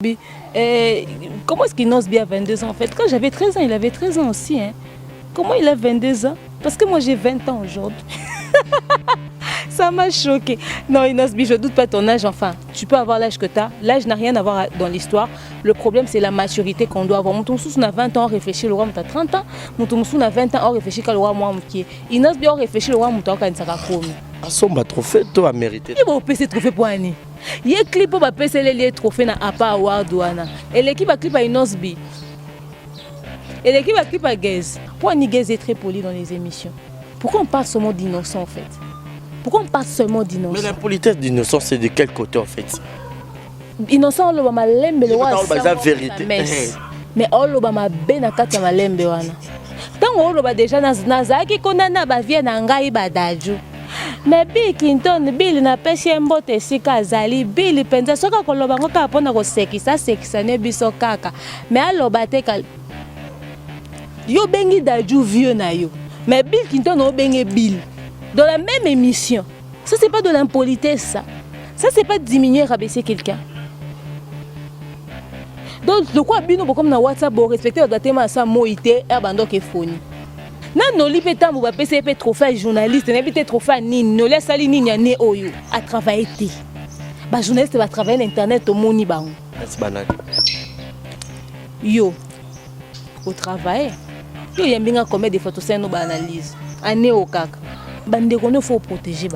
Inosbi. Comment est-ce qu'Inosbi a 22 ans en fait? Quand j'avais 13 ans, il avait 13 ans aussi. Hein. Comment il a 22 ans? Parce que moi j'ai 20 ans aujourd'hui. Ça m'a choqué. Non, Inosbi, je ne doute pas ton âge. Enfin, tu peux avoir l'âge que tu as. L'âge n'a rien à voir dans l'histoire. Le problème, c'est la maturité qu'on doit avoir. Mon Tonsous a 20 ans, on réfléchit, le roi, tu as 30 ans. Mon Tonsous a 20 ans, on réfléchit, le roi, moi, qui est. Inosbi, on réfléchit, le roi, mon Tonsous, quand il Asomba trophée, toi, mérité. Il va passer trophée pour Annie. Il y a un clip pour passer les trophées na APA Award. Et l'équipe a clip à Inosbi. Et l'équipe a clip à Gaze. Pour Annie, Gaze est très poli dans les émissions. Pourquoi on parle seulement d'innocent en fait? Pourquoi on parle seulement d'innocent? Mais l'impolitesse d'innocent, c'est de quel côté en fait? Innocent, on va lembe le roi. C'est la vérité. Mais on va ma benakata ma lembe wana. Tant on va déjà nazaki konana ba vie na ngai badaju. Mais Bill Clinton, Bill na pesi mbote sika zali, Bill penza soka koloba ngoka pona ko sekisa ne biso kaka. Mais aloba te kal. Yo bengi daju vieux na yo. Mais Bill Clinton o bengi Bill. Dans la même émission. Ça, c'est pas de l'impolitesse, ça. Ça, c'est pas diminuer, rabaisser quelqu'un. Donc, de quoi Bino, comme dans WhatsApp, vous respectez le datement ça, moïté, et abandon qui est foni. Non, non, l'IPETA, vous avez PCP trophée journaliste, n'avez trophée ni, ne laisse aller ni n'y oyo, à travailler. Bah, journaliste va travailler l'internet au moni bang. C'est banal. Yo, au travail, yo, y a bien combien de photos, c'est nos analyses. Année au cac. Il faut protéger.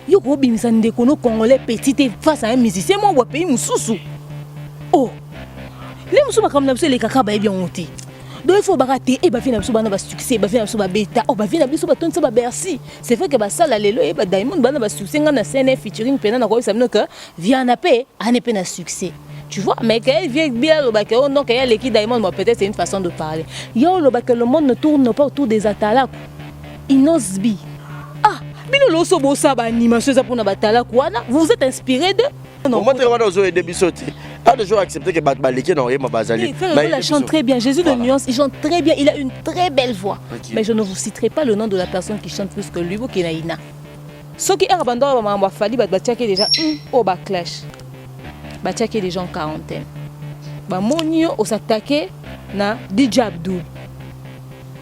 Yo ko bimisa ndeko no congolais petit face à un musicien moi wa pays mususu. Oh. Les mususu ba comme na biso les kaka ba bien honte. Donc il faut barater et ba fina biso bana ba succès, ba fina biso ba beta, oh ba fina biso ba tonsa ba Bercy. C'est vrai que ba sala lelo et ba Diamond bana ba succès ngana CNF featuring pena na ko samino que vient na paix, ane pe na succès. Tu vois, mais quand il vient bien le bac, donc il y a l'équipe Diamond, peut-être c'est une façon de parler. Il y a le bac, le monde ne tourne pas autour des Atala. Inosbi. Ah, bino loso bossa ba animation ça pour na batala kwana. Vous êtes inspiré de non, moi très bien aux débisoti. A déjà accepté que Baliki non ma bazali. Mais il chante très bien. Jésus de nuance, il chante très bien, il a une très belle voix. Okay. Mais je ne vous citerai pas le nom de la personne qui chante plus que lui ou qui naïna. Ce qui est abandonné ma fali batchaki déjà au backlash. Batchaki déjà en quarantaine. Ba monio au s'attaquer na DJ Abdou.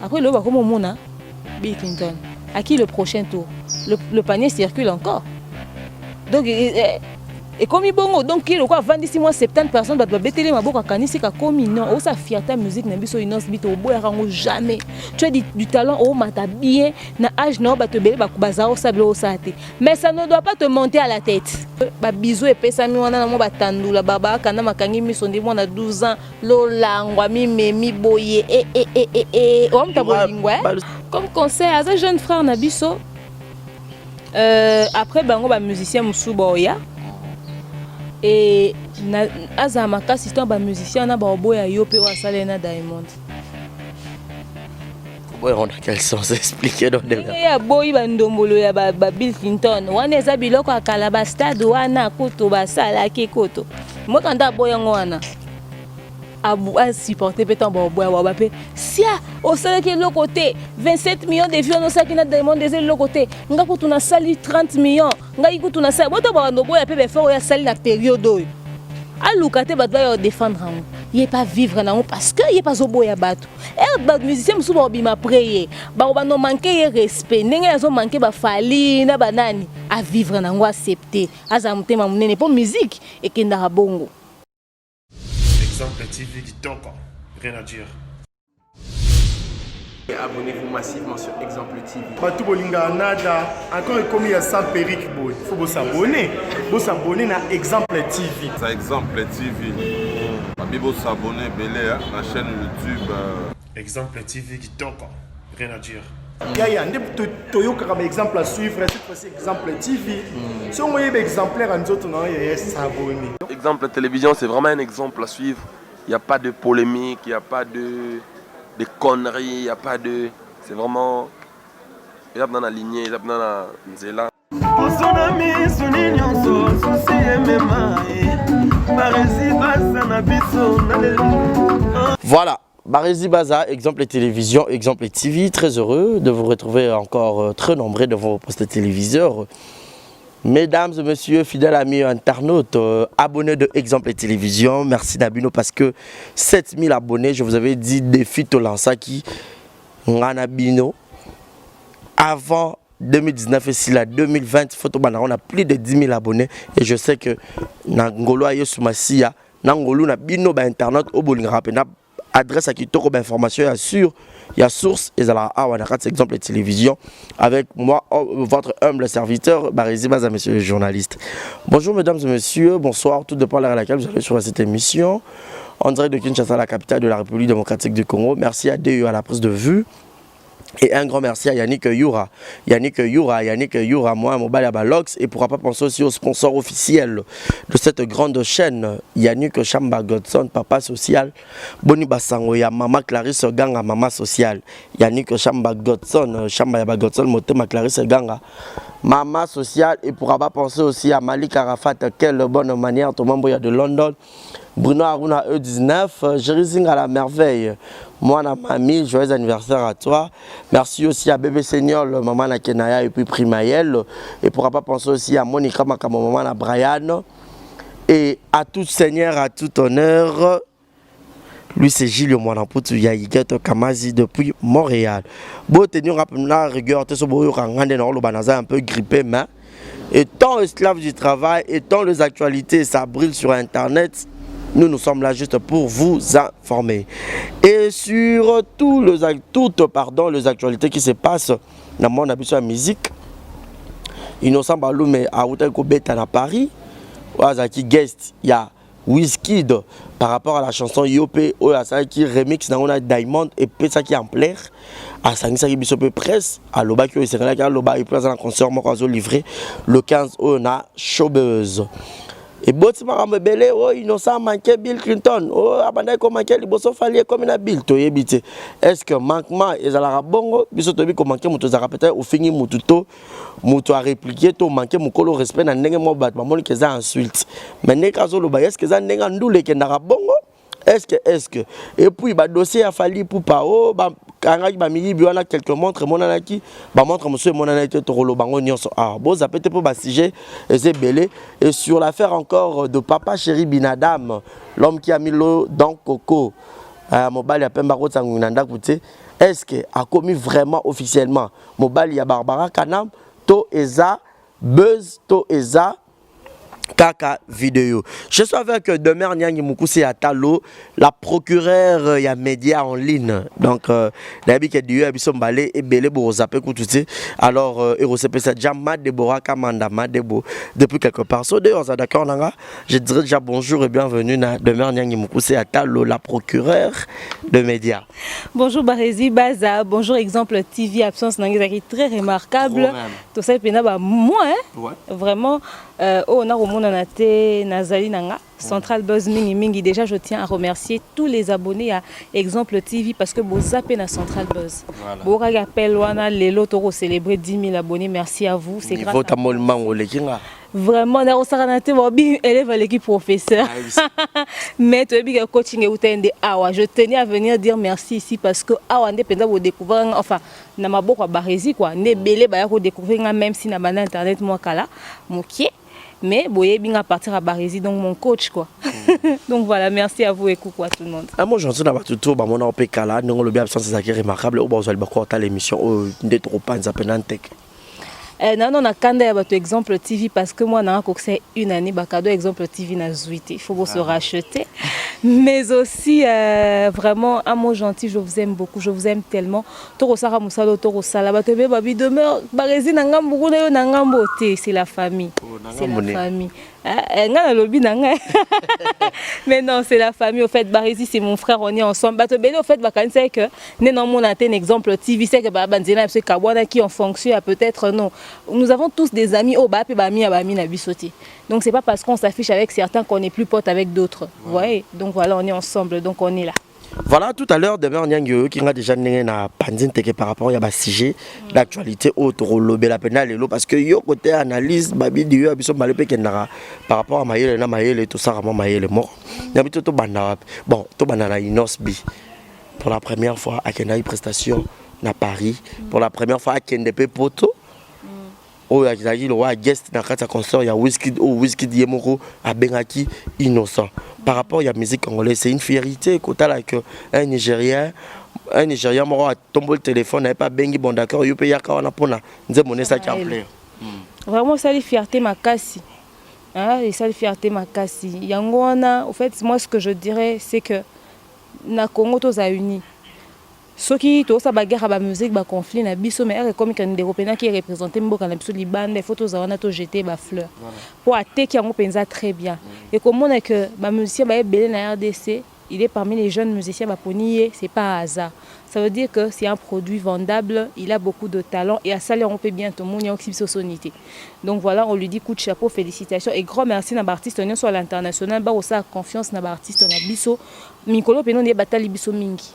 Après le ba comme mona Bill Clinton. À qui le prochain tour? Le panier circule encore. Donc, et comme il bongo, donc il y a 26 mois, 70 personnes qui doivent bételer ma boca à Kanisi, comme il non, ça fierté musique, n'a pas inos bito au bois jamais. Tu as du talent, oh mata bien, na âge non, bah te bébé, bah kubaza au sable au saté. Mais ça ne doit pas te monter à la tête. Bah bisous et pesa mi wana na mo batandu la baba kana makangi mi sonde mo na 12 ans, lola ngwa mi boye o mta bolingwa. Comme conseil à ce jeune frère Nabiso, après bango ba musicien musuboya et azamaka système ba musicien na ba boya yo pe wa salena Diamond. Ouais, on a quel sens expliquer donc de là. Ya boy ba ndombolo ya ba Bill Clinton. Wana eza biloko akala ba stade wana koto ba sala ki koto. Moi quand da boya ngwana à supporter peut-être bon si au sein de l'autre côté 27 millions de vues on sait qu'il a demandé de l'autre côté on a coûté 30 millions on a coûté ça bon d'abord on doit payer fort il y a sali la période à Lucate va doit défendre il est pas vivre là parce que il est pas au boya bateau et ba musicien musu ba bima prier ba no manquer respect ndenge yazo manquer ba fali na banani à vivre na ngo accepter azamutema munene pour musique et kenda bongo. Exemple TV Kitoko, rien à dire. Abonnez-vous massivement sur Exemple TV. Batou Bolinga Nada, encore comme il y a 100 périques, il faut vous s'abonner. Vous s'abonner à Exemple TV. C'est Exemple TV. Vous s'abonner à la chaîne YouTube. Exemple TV Kitoko, rien à dire. Il y a un exemple à suivre, cette fois-ci Exemple TV. Si on voit un exemplaire, nous autres, il y a s'abonner. Exemple télévision, c'est vraiment un exemple à suivre. Il n'y a pas de polémique, il n'y a pas de conneries, il n'y a pas de... C'est vraiment... Il y a dans la lignée, il y a dans la nzela. Voilà. Barési Baza, exemple télévision, exemple TV, très heureux de vous retrouver encore très nombreux devant vos postes téléviseurs. Mesdames et messieurs, fidèles amis internautes, abonnés de Exemple Télévision, merci Nabino parce que 7000 abonnés, je vous avais dit, défi Tolansaki, Nganabino, avant 2019 et si la 2020, on a plus de 10 000 abonnés et je sais que Nangolo aye Soumassia, Nangolo na bino ba internet au bolinga pena adresse à qui toko ba information ya sûr, il y a source et ça la Exemple Télévision avec moi votre humble serviteur Barézi Baza, messieurs les journalistes. Bonjour mesdames et messieurs, bonsoir, tout dépend de l'heure à laquelle vous allez sur cette émission en direct de Kinshasa, la capitale de la République démocratique du Congo. Merci à DE à la prise de vue. Et un grand merci à Yannick Youra, moi, Mobile Abalox, et pourra pas penser aussi au sponsor officiel de cette grande chaîne, Yannick Chamba Godson, papa social, Boni Basangoya, maman Clarisse Ganga, maman social, Yannick Chamba Godson, Motema Clarisse Ganga, maman social, et pourra pas penser aussi à Malik Arafat, quelle bonne manière, tout le monde de London, Bruno Aruna E19, Jérising à la merveille. Moi, na mamie, joyeux anniversaire à toi. Merci aussi à Bébé Seigneur, maman na Kenaya et puis Primaël. Et pourra pas penser aussi à Monica Makamo, maman na Brian. Et à tout Seigneur, à tout honneur. Lui, c'est Gilles Mwanamputu Yaïget Kamazi depuis Montréal. Bon, tenir la rigueur, tu es un peu grippé, mais étant esclave du travail, étant les actualités, ça brûle sur Internet. Nous sommes là juste pour vous informer. Et sur toutes les actualités qui se passent dans mon habitude à la musique, Innocent Baloume à Outelkobeta à Paris, Ouazaki Guest, il y a Wizkid par rapport à la chanson Yopé, qui remix dans a Diamond et Pesa qui en plaire. À Sangisaki Bissope Presse, à Loba qui est à Loba et présent en concert, moi livré le 15 on a Showbuzz. Et si je belé, oh, Innocent manqué Bill Clinton. Oh, abandonné comme manqué, il bosso fallait comme une Bill. Est-ce que manquement est à la bongo? Biso tobi comme manqué, muto zara peut-être au fini mututo, muto a répliqué, to manqué mon colo respect na nenge mo bat, maman qui za insulte. Mais n'est qu'à zolo ba, est-ce que za nenga ndoule qui n'a bongo? Est-ce que et puis bah dossier a fallu pour pas oh bah quand il m'a biona quelques montres mon anaki bah montre monsieur mon anaki torolo bango nyonso ah bon ça peut être pour bah sujet et c'est belé et sur l'affaire encore de papa chéri Binadam l'homme qui a mis l'eau dans coco mobile a pemba ko tsangunanda koute est-ce que a commis vraiment officiellement mobile ya Barbara Kanam to eza buzz to eza Kaka vidéo. Je suis avec Demer Nyangi Moukoussi Atalo, la procureure ya média en ligne. Donc, d'habitude que Dieu a biso mbalé et belé pour zapper koutouti. Alors, Erosepé c'est déjà Madebora Kamanda Madebo depuis quelque part. So d'ailleurs, ça d'accord nanga. Je dirais déjà bonjour et bienvenue na Demer Nyangi Moukoussi Atalo, la procureure de médias. Bonjour Barézi Baza, bonjour Exemple TV, absence nangizaki très remarquable. Tout ça pena ba moi hein. Ouais. Vraiment on a au monde en até Nazali nanga Central Buzz mingi mingi. Déjà je tiens à remercier tous les abonnés à Exemple TV parce que vous zappez na Central Buzz. Voilà. Bon appel wana lelo toro célébrer 10 000 abonnés. Merci à vous, c'est grâce à vous. Vraiment, élève à l'équipe professeur. Mais tu as coaching et je tenais à venir dire merci ici parce que indépendant de découvrir enfin na maboko Barézi quoi, né belé ba ko découvrir même si na bana internet moi kala mokié mais boye bien à partir à Barézi donc mon coach quoi. Donc voilà, merci à vous et coucou à tout le monde. Moi j'en suis tout tour ba mon opé kala, non le bien absence c'est remarquable ou ba vous allez ba quoi l'émission d'être trop pas zapenantec. Non, on a quand même Exemple TV parce que moi, c'est une année, cadeau Exemple TV n'a zuité. Il faut se racheter. Mais aussi, vraiment, un mot gentil, je vous aime beaucoup, je vous aime tellement. Toro Sara Moussalo, Toro Sala, Batebe, Babi demeure, Barézi Nangam, Bougoune, Nangam, Beauté, c'est la famille. C'est la famille. Mais non, c'est la famille. Au fait, Barézi, c'est mon frère, on est ensemble. Au fait, c'est que nous un Exemple TV, c'est que Banzena et Kawana qui ont fonctionné, peut-être non. Nous avons tous des amis au Bap et Bami à Bami Nabisoti. Donc c'est pas parce qu'on s'affiche avec certains qu'on n'est plus potes avec d'autres. Vous voyez? Donc voilà, on est ensemble, donc on est là. Voilà, tout à l'heure, Demer Nyangi qui a déjà na pandine par rapport à sujet d'actualité autour de la pénale parce que yo côté analyse babi dieu abiso malpe kenara par rapport à Mayele na Mayele tout ça vraiment Mayele mort. N'habite to banda bon to banda na Inosbi pour la première fois à Kenai prestation na Paris pour la première fois à Kendepe Poto oyo azali le roi guest na kati ya concert ya Wizkid ou Wizkid yemoko abengaki innocent. Par rapport à la musique congolaise, c'est une fierté kotala que un Nigérien moro a tombé le téléphone n'avait pas bengi bon d'accord yo pe yaka wana pona nze monesa qui en plaît. Vraiment ça les fierté makasi. Hein, et ça les fierté makasi. Yango wana en fait moi ce que je dirais c'est que na Congo tous a uni. Ce qui tout ça bagarre ba musique ba conflit na biso mais comme quand des européens qui représentent mboka na biso libanda il faut tous wana to jeter ba fleurs pour attaquer yango penza très bien et comme on est que ba musicien ba belé na RDC il est parmi les jeunes musiciens ba ponier c'est pas un hasard ça veut dire que c'est un produit vendable il a beaucoup de talent et à ça on peut bien tout le monde y a aussi sonité donc voilà on lui dit coup de chapeau félicitations et grand merci na ba artiste on soit à l'international ba osa confiance na ba artiste na biso mikolo pe non des bataille biso mingi.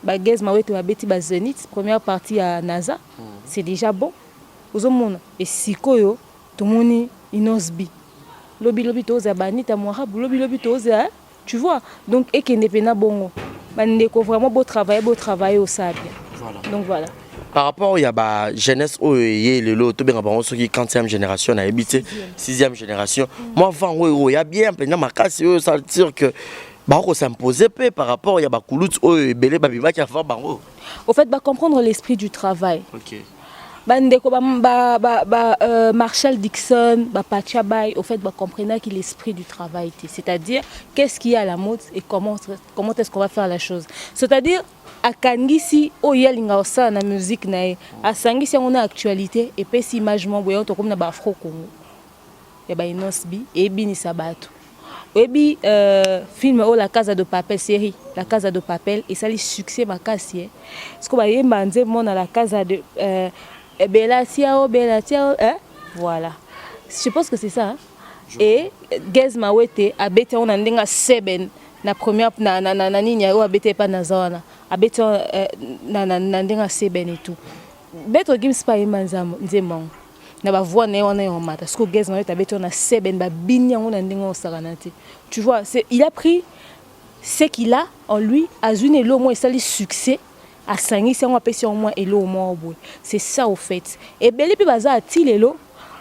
Bagez Mawete Wabeti Bazenit, première partie à NASA, c'est déjà bon. Aux hommes, et Sikoyo, tout le monde inosbi. Lobi toza banita moirab, lobi toza, tu vois. Donc, et qu'il n'est pas bon. Bandeko vraiment beau travail au sabia. Donc voilà. Par rapport à la jeunesse, il y a le lot, tout bien avant, ceux qui 40e génération, on a habité 6e génération. Moi, avant, il y a bien, ma casse, ça veut dire que. Bako s'imposer par rapport à Bakoulout et Belé Babima qui a fait Baro. Au fait, comprendre l'esprit du travail. Ok. Marshall Dixon, Pachabay, au fait, comprendre qu'il l'esprit du travail. C'est-à-dire, qu'est-ce qu'il y a à la mode et comment est-ce qu'on va faire la chose. C'est-à-dire, à Kangisi, oh il y a l'ingausa na musique nae, à Sangisi on a actualité et puis si imagement voyons comme na Afro Congo. Il y a Inosbi et Bini Sabato. Et puis, film oh, La Casa de Papel, série La Casa de Papel, et ça, les succès, ma casse. Parce qu'on va y aller, La Casa de Bella Tiao, hein? Voilà. Je pense que c'est ça. Hein? Et Gez Mawete, a bêté, on a un seben, la première, na niña, ou a bêté pas na zona, a bêté, na seben et tout. Bêté, Gims pas imanzam, nzemang. Na voix né on est en maths parce que Gez na tabeti on a seben ba binya on a ndingo saranati tu vois c'est il a pris ce qu'il a en lui azune lo moins ça les succès à sangi c'est on appelle sur moins et lo moins c'est ça au fait et beli pe baza atilelo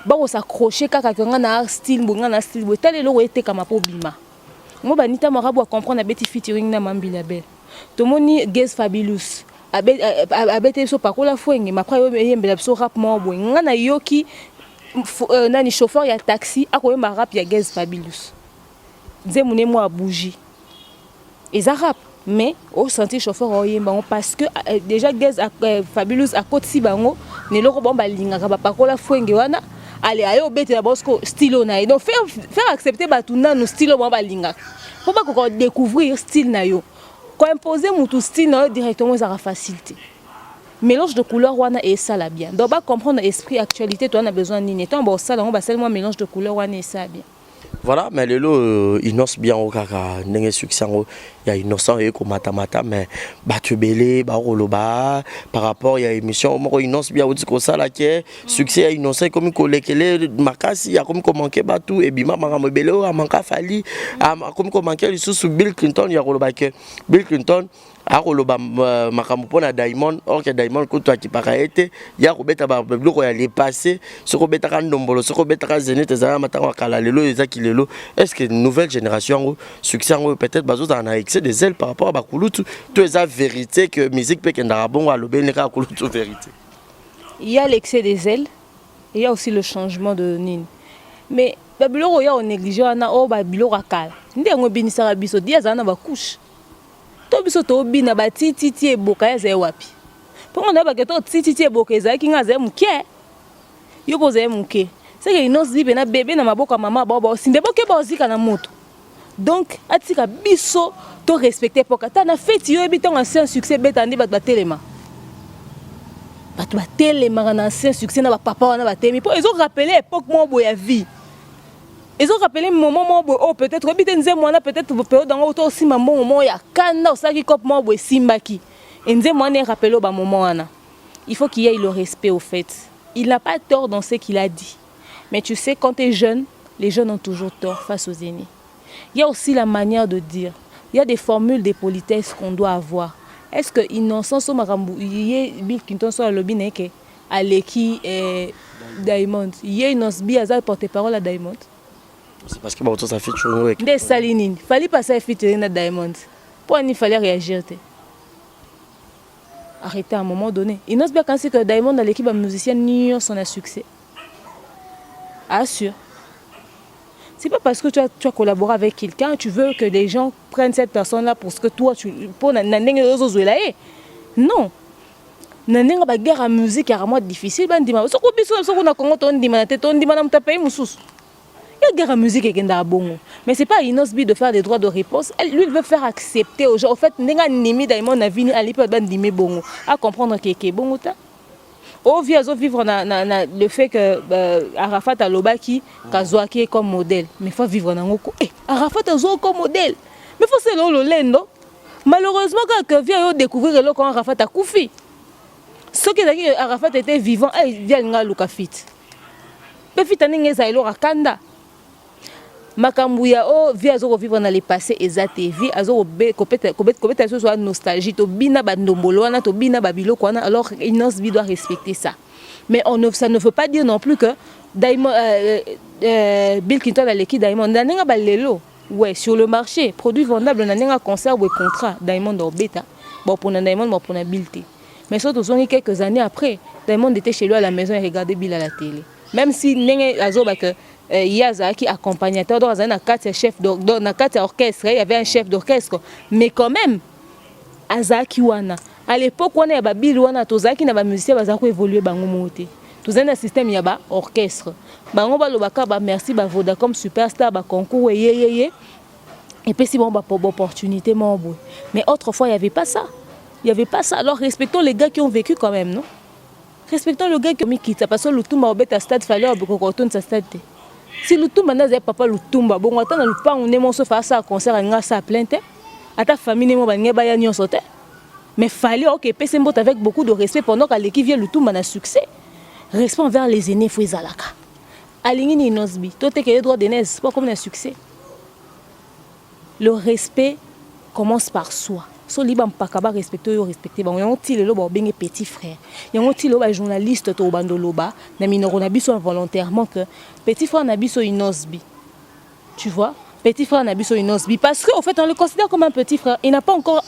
ba on s'accrocher kaka nga na style bonga na style bo tel lo était comme po bima mo banita marabu a comprendre beti featuring na mambila belle to moni Gez Fabulous abete so pakola fuenge mapra yo yembela so rap mo bo ngana yoki nani chauffeur ya taxi akoyemba rap ya Gez Fabulous nzemune mo bougie et rap mais au senti chauffeur oyemba parce que déjà Gez Fabulous a kotsi bango ne loko bomba linga ka pakola fuenge wana allez ayo bete la bosco stylo na donc faire accepter batuna no stylo bomba linga faut pas qu'on découvrir style na yo. Quand imposer mon tout style directement ça a facilité. Mélange de couleurs wana et ça là bien. Donc comprendre l'esprit actualité toi on a besoin ni temps bon ça là on va seulement mélange de couleurs wana et ça bien. Voilà, mais le lot innocent bien au kaka n'engé succès il y a innocent et comme mata mais battu belé baroloba par rapport il y a émission moi innocent bien au dit que ça là qui succès innocent comme kolekele makasi ya comme manquer batou et bima mangamo belé a manka fali comme manquer le sous Bill Clinton ya roloba que Bill Clinton a roloba makambo pona Diamond or que Diamond ko toi qui paraît ya robeta ba bloko ya les passé ce robeta ka ndombolo ce robeta ka zenith za matanga kala lelo ezaki lelo est-ce que nouvelle génération succès peut-être bazo en a excès des ailes par rapport à Bakouloutou tout est la vérité que musique peut qu'un bon à l'obé n'est pas Bakouloutou vérité. Il y a l'excès des ailes et il y a aussi le changement de nine mais babilo ya on néglige na o babilo rakala ndengo binisa biso dia za na ba couche to biso to bina ba titi e boka ya ze wapi pour on a ba que to titi e boka za ki nga ze muke yo ko ze muke c'est que ino zibe na bébé na maboka mama baba sinde boke ba ozika na moto donc atika biso to respecter poka ta na fête yo ebi ton ancien succès betandi ba telema ba telema na ancien succès na ba papa na ba temi pour ils ont rappelé époque mo boya vie. Ils ont rappelé moment où peut-être peut-être période dans auto aussi moment ya kana osaki cop mo bo simbaki enze moi ne rappelé au moment ana il faut qu'il y ait le respect au fait il n'a pas tort dans ce qu'il a dit mais tu sais quand tu es jeune les jeunes ont toujours tort face aux aînés il y a aussi la manière de dire il y a des formules de politesse qu'on doit avoir est-ce que innocent so makambu Bill Clinton so lobby neke aleki Diamond. Yé Inosbi aza porte-parole à Diamond. C'est parce que bon, ça fait toujours avec. Des Salinine. Fallait passer à featuring à Diamond. Pour il fallait réagir. Arrêtez à un moment donné. Inosbi a pensé que Diamond a l'équipe musicienne son a succès. Assure. C'est pas parce que tu as collaboré avec quelqu'un, tu veux que les gens prennent cette personne-là pour ce que toi, pour non. Nanenga ba guerre à musique carrément difficile ban dima so ko biso so ko na Congo ton dima na te ton dima na mtapay mususu. Il y a guerre à musique et genda bongo. Mais c'est pas Inosbi de faire des droits de réponse. Lui il veut faire accepter aux gens. En fait nenga nimi Diamond na vini ali peut ban dimi bongo à comprendre que bongo ta. Au vivre le fait que Arafat a Lobaki Kazouaki est comme modèle. Mais il faut vivre dans ngoko. Arafat a Zo comme modèle. Mais il faut se le lendo. Malheureusement quand vient découvrir le quand Arafat a Koufi. Ce qui est que Arafat était vivant, il vient nga Lukafit. Pefit aninge zailo rakanda. Makambuya o via zo vivre dans le passé ezate vi azo be kopeta so soit nostalgie to bina bandombolo wana to bina babilo kwana alors Inosbi doit respecter ça. Mais ça ne veut pas dire non plus que Diamond Bill Clinton a l'équipe Diamond nanenga balelo. Ouais, sur le marché, produit vendable nanenga concert ou contrat Diamond au bêta. Bon pour Diamond bon pour Bill. Mais surtout quelques années après, Diamond était chez lui à la maison et regardait Bill à la télé. Même si nenge azoba que Yaza qui accompagnateur dans un chef d'orchestre, il y avait un chef d'orchestre, mais quand même Azaki wana à l'époque on a Bill wana tozaki na ba musicien bazako évoluer bango moté. Tous un système y a ba orchestre. Bango ba lobaka ba merci ba Vodacom Superstar ba concours et puis si bon ba pour opportunité mon boy. Mais autrefois il y avait pas ça. Il n'y avait pas ça. Alors respectons les gars qui ont vécu quand même, non? Respectons le gars qui ont quitté. Parce que Lutumba au bête stade fallait qu'on retourne sa stade. Si Lutumba n'a pas Lutumba, bon attends le pas on est mon sauf à ça concert à sa plainte. À ta famille n'est mon bagné baya ni on sautait. Mais fallait OK PC mbot avec beaucoup de respect pendant qu'à l'équipe vient Lutumba n'a succès. Respect envers les aînés faut izalaka. Alingini Inosbi, toi t'es que les droits d'aînés c'est pas comme un succès. Le respect commence par soi. So liba mpaka ba respecter yo respecter ba yango ti lelo ba bengi petit frère yango ti lelo ba journaliste to bando loba na minoro na biso involontairement que petit frère na biso Inosbi, tu vois, petit frère na biso Inosbi parce que au fait on le considère comme un petit frère, il n'a pas encore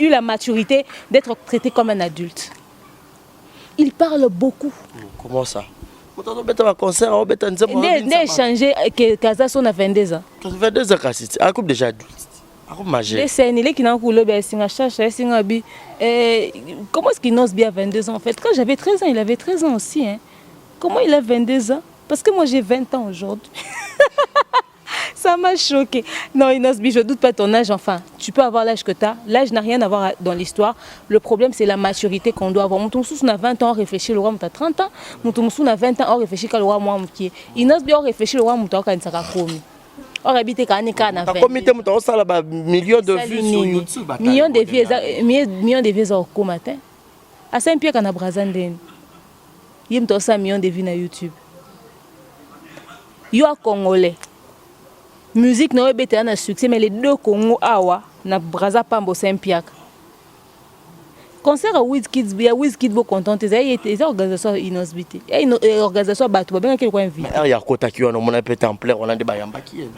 eu la maturité d'être traité comme un adulte. Il parle beaucoup. Comment ça? On bête un concert on bête un ne changer que Kaza son a 22 ans. 22 ans c'est un couple déjà adulte. Comment est-ce qu'Inosbi a 22 ans en fait? Quand j'avais 13 ans, il avait 13 ans aussi. Hein. Comment il a 22 ans? Parce que moi j'ai 20 ans aujourd'hui. Ça m'a choqué. Non Inosbi, je ne doute pas ton âge. Enfin, tu peux avoir l'âge que tu as. L'âge n'a rien à voir dans l'histoire. Le problème c'est la maturité qu'on doit avoir. Moutoumsous a 20 ans, réfléchit le roi Mouta 30 ans. Moutoumsous a 20 ans, réfléchit le roi Mouamoukié. Inosbi a réfléchi le roi Mouta Kansakakomi. On habite Kanika. Comité Mouta, ça là millions de vues sur YouTube. Millions de vues au matin. À Saint-Pierre, on a Brazandine. Il y a 100 millions de vues sur YouTube. Il y a Congolais. Musique n'a pas un succès, mais les deux Congo awa na Braza Pambo Saint-Pierre. Concert à Wizkid, il y a Wizkid beau content. Il y a organisation Inosbi. Il y a organisation Batou. Bien qu'il y ait un vide. Il y a Kota qui on a pété en plein. On a des bayamba qui est.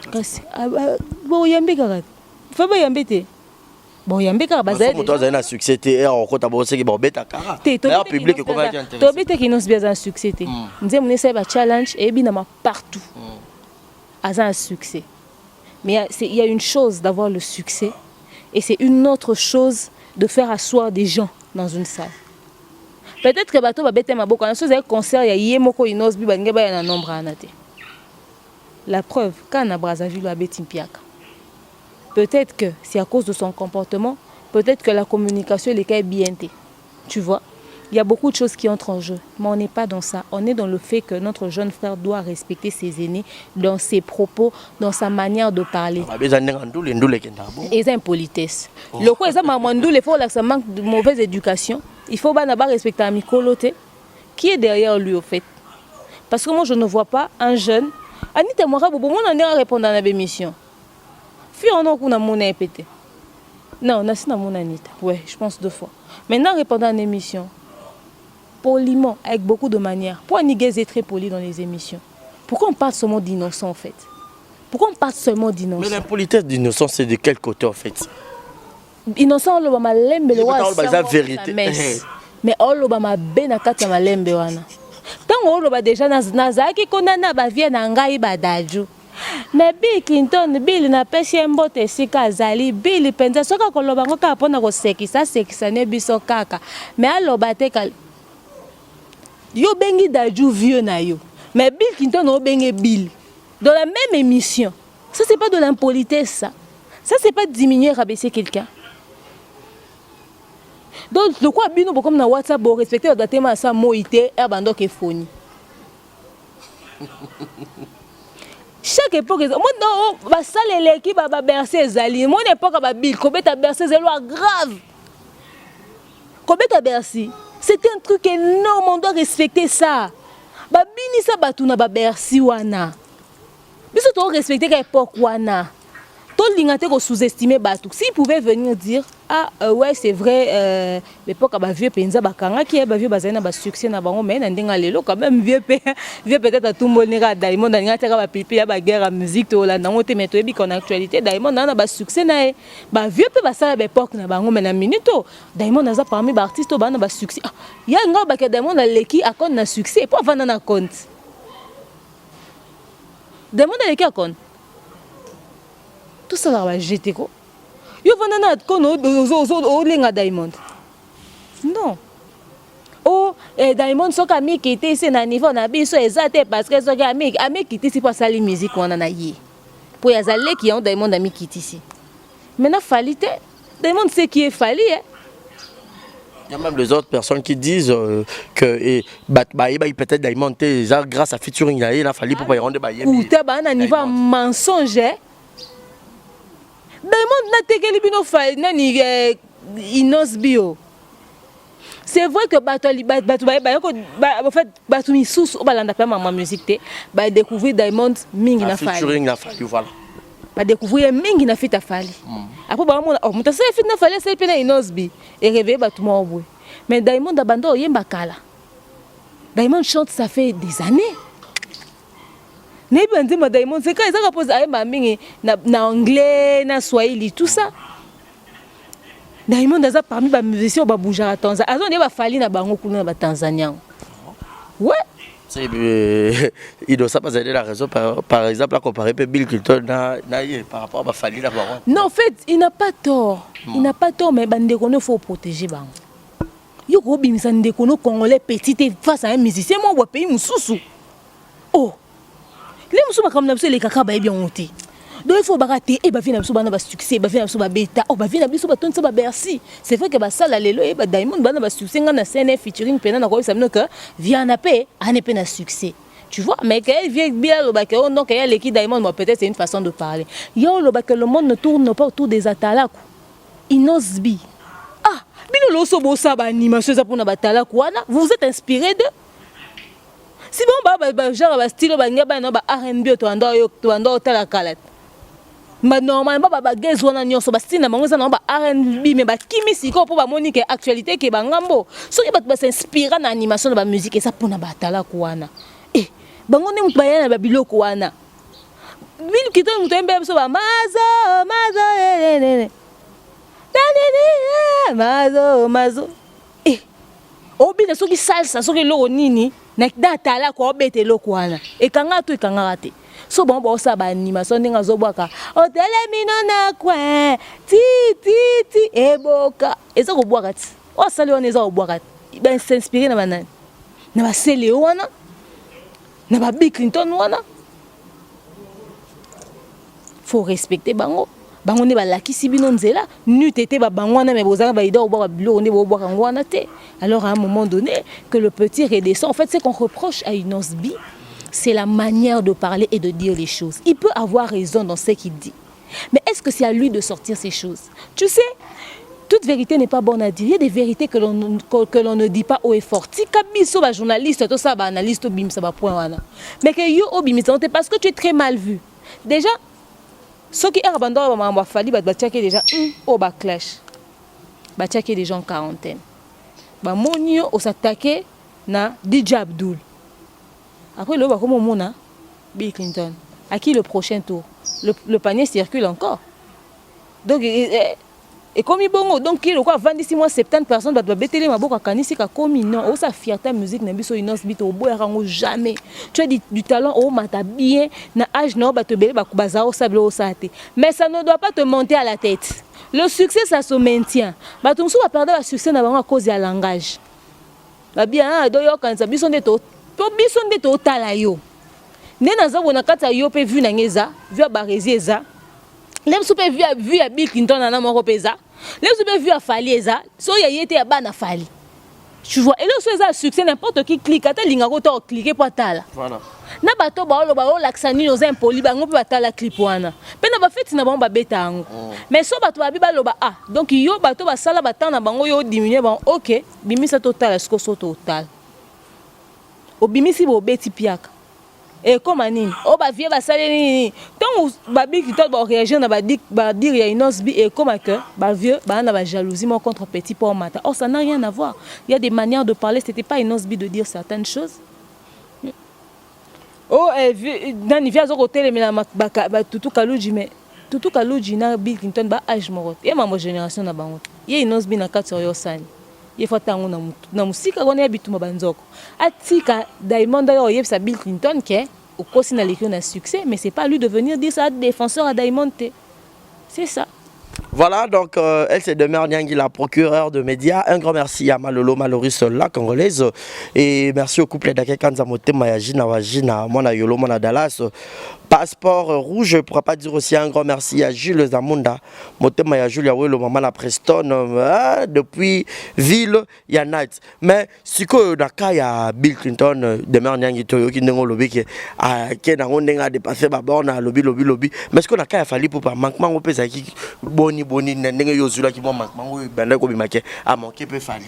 Bon, il y a un bécarat. Faut pas y embêter. Bon, il y a un bécarat. Bazar. Toi, tu as un succès. Tu es en Kota Bossé qui est bête à cara. D'ailleurs, public est comment dire. Tu as bête qui Inosbi a un succès. Nous avons essayé un challenge et bien partout. A un succès. Mais il y a une chose d'avoir le succès et c'est une autre chose de faire asseoir des gens dans une salle. Peut-être que bateau va bêter ma boca. Quand on a un concert, il y a Yemoko Inosbi, il y a un nombre à nater. La preuve, quand on a Brazzaville, a bêté Piaka. Peut-être que c'est à cause de son comportement, peut-être que la communication est bien. Tu vois, il y a beaucoup de choses qui entrent en jeu, mais on n'est pas dans ça. On est dans le fait que notre jeune frère doit respecter ses aînés dans ses propos, dans sa manière de parler. Et c'est une politesse. Le coup, il faut que ça manque de mauvaise éducation. Il faut respecter un micoloté qui est derrière lui au fait. Parce que moi, je ne vois pas un jeune. Anita Moura, on a répondu à l'émission. Puis on a mon pété. Non, on a mon Anita. Ouais, je pense 2 fois. Maintenant, répondant à l'émission. poliment, avec beaucoup de manières. Pourquoi Niguez est très poli dans les émissions? Pourquoi on parle seulement d'innocent en fait? Pourquoi on parle seulement d'innocent? Mais l'impolitesse d'innocent, c'est de quel côté en fait? Innocent, on va lembe le wa la vérité. Mais on va ma benakata ma lembe wana. Tant on va déjà nazaki konana ba vie na ngai badaju. Mais Bill Clinton, Bill na pesi mbote sika zali, Bill penza soka koloba ngoka pona ko sekisa ne biso kaka. Mais aloba te kal. Yo bengi daju vieux na yo. Mais Bill Clinton o bengi Bill. Dans la même émission. Ça c'est pas de l'impolitesse ça. Ça c'est pas diminuer, rabaisser quelqu'un. Donc, de quoi bino comme na WhatsApp pour respecter le thème ça moité et abandon que phone. Chaque époque, moi non, ba sale l'équipe ba bercer zali. Mon époque ba Bill, kobeta bercer zelo grave. Kobeta bercer, c'était un truc énorme, on doit respecter ça. Ba bini sa batuna ba bercer wana. Biso to respecter quelle époque wana. Sous-estimer Batou. S'il pouvait venir dire ah ouais c'est vrai l'époque à vieux penza bakanga qui est vieux bazana ba succès na bango mais ndinga lelo quand même vieux peut-être à tout monera Diamond ndinga tera ba pipi ya ba guerre à musique to la nango te meto bi kon actualité Diamond na ba succès na ba vieux pe ba ça l'époque na bango mais na minute Diamond na za parmi ba artistes ba na ba succès ya nga ba ke Diamond na leki akon na succès pour vendre na compte Diamond na leki akon tout ça va jeter quoi. Yo vanana kono o lenga Diamond. Non. Oh Diamond soka ami qui était ici na niveau na biso ezate parce que soka ami qui était ici pour sali musique on en a yé. Pour yazale qui ont Diamond ami qui était ici. Maintenant fallite Diamond c'est qui est fallu hein. Il y a même les autres personnes qui disent que peut-être Diamond grâce à featuring il a fallu pour pas y rendre bailler. Ou ta ba na niveau mensonge. Diamond na tekeli bino fa nani inos bio. C'est vrai que en fait batumi sous au balanda pas ma musique te ba découvrir Diamond mingi na fa. Featuring na fa voilà. Ba découvrir mingi na fit afali. Après ba mona oh mutasa fit na fali c'est pena inos bi et réveiller batuma obwe. Mais Diamond abando yemba kala. Diamond chante ça fait des années. N'est-ce pas Diamond c'est quand ils ont posé na anglais na swahili tout ça Diamond a parmi les musiciens ba bouger à Tanzanie azon ba fali na bango kuna ba Tanzania ouais c'est il doit ça pas aider la raison par exemple à comparer Bill Clinton na par rapport à ba fali na bango non en fait il n'a pas tort mais bande kono faut protéger bango yo ko bimisa ndeko no congolais petit face à un musicien moi pays mususu oh les musulmans comme n'absolu les caca bien monté donc il faut barater et ba vina musulmans na ba succès ba vina musulmans beta oh ba vina biso ba tonne ba Bercy c'est vrai que ba sala lelo et ba Diamond bana ba succès ngana scène featuring pena na ko ça que vient na paix ane pena succès tu vois mais qu'elle vient bien le bac donc il y a l'équipe Diamond moi peut-être c'est une façon de parler yo le bac le monde ne tourne pas autour des atalaku inosbi ah bino lo so bo sa ba animation ça pour na batala kwana vous êtes inspiré de si bon genre ba style ba ngaba no ba R&B to ando tala kalat ma normalement ba gaz wana nyonso ba style na bango za no ba R&B mais ba kimi siko pour ba monique actualité ke ba ngambo so ba s'inspire na animation ba musique et ça pour na ba tala kwana bango ne mutba na ba biloko wana Bill Clinton mutembe so ba mazo mazo obina soki salsa soki loko nini na datala ko bete loko wana ekanga te so bon ça ba animation ndinga zo bwaka otele mino na kwa ti eboka eza ko bwaka ti o sali wana eza ko bwaka ben s'inspirer na banani na ba sele wana na ba Bill Clinton wana faut respecter bango ne balakisi bino nzela nu tete ba bangwana mais bozanga ba ida oba bilo ne bo boka ngwana te alors à un moment donné que le petit redescend en fait c'est qu'on reproche à Inos B c'est la manière de parler et de dire les choses il peut avoir raison dans ce qu'il dit mais est-ce que c'est à lui de sortir ces choses tu sais toute vérité n'est pas bonne à dire il y a des vérités que l'on ne dit pas haut et fort ti kabiso ba journaliste to ça ba analyste bim ça ba point wana mais que yo obimisa parce que tu es très mal vu déjà ceux qui abandonnent ba fali ba tiaki déjà au backlash ba tiaki déjà en quarantaine ba monio au s'attaquer na DJ Abdul. Après le comme on a Bill Clinton. À qui le prochain tour? Le panier circule encore. Donc et comme il bongo donc il quoi 26 mois 70 personnes va betele maboka kanisi ka komi non sa fierté musique na biso inos bito oboyango jamais. Tu as du talent au mata bien na âge no ba te belé ba kubaza au sable au sate. Mais ça ne doit pas te monter à la tête. Le succès ça se maintient. Ba tumsu va perdre le succès na bango à cause du langage. Ba bien do yo kanza biso ndeto to biso ndeto tala yo. Ne naza bona kata yo pe vu na ngeza, vu a barezi eza. Les soupe vu à Bill Clinton na moko pesa. Les soupe vu à Fali eza, so ya yete ya bana Fali. Tu vois, et là so eza succès n'importe qui clique ata linga ko to cliquer pour tala. Voilà. Na bato ba o laksani nos impoli bango pe batala clip wana. Pe na ba feti na bango ba beta ango. Mais so bato ba biba loba ah, donc yo bato ba sala batana bango yo diminuer ban OK, bimisa total est-ce que so total. Obimisi bo beti piaka. Et comme anine, oh bah vieux bah salé tant babi qui toi bah réagir na bah dire il y a une osbi et comme que bah vieux bah on a jalousie mon contre petit pour matin. Oh ça n'a rien à voir. Il y a des manières de parler, c'était pas une osbi de dire certaines choses. Oh dans l'hiver au hôtel mais la bah tout kalouji mais tout kalouji na Bill Clinton bah âge morot. Et ma génération na bango. Il y a une osbi na 4 sur yosan. Il faut tango na musika on habitu mabanzoko atika Diamond d'ailleurs yeb sa Bill Clinton qui au cosi na l'équipe na succès mais c'est pas lui de venir dire ça défenseur à Diamond c'est ça. Voilà, donc elle c'est Demer Nyangi, la procureure de médias. Un grand merci à Malolo Maloris, la congolaise. Et merci au couple d'Akekanza Motema Yajina Wajina, Mona Yolo, Mona Dallas. Passeport rouge, je ne pourrais pas dire aussi un grand merci à Jules Zamunda, Motema Yajulia, le maman la Preston, depuis Ville, il y a Night. Mais si que il y a Bill Clinton, Demer Nyangi, qui n'a pas dépassé ma borne à lobby. Mais ce qu'on a fallu pour pas manquement au pays qui boni n'engue yozula qui manquement bande ko bimake a manqué peu fallu.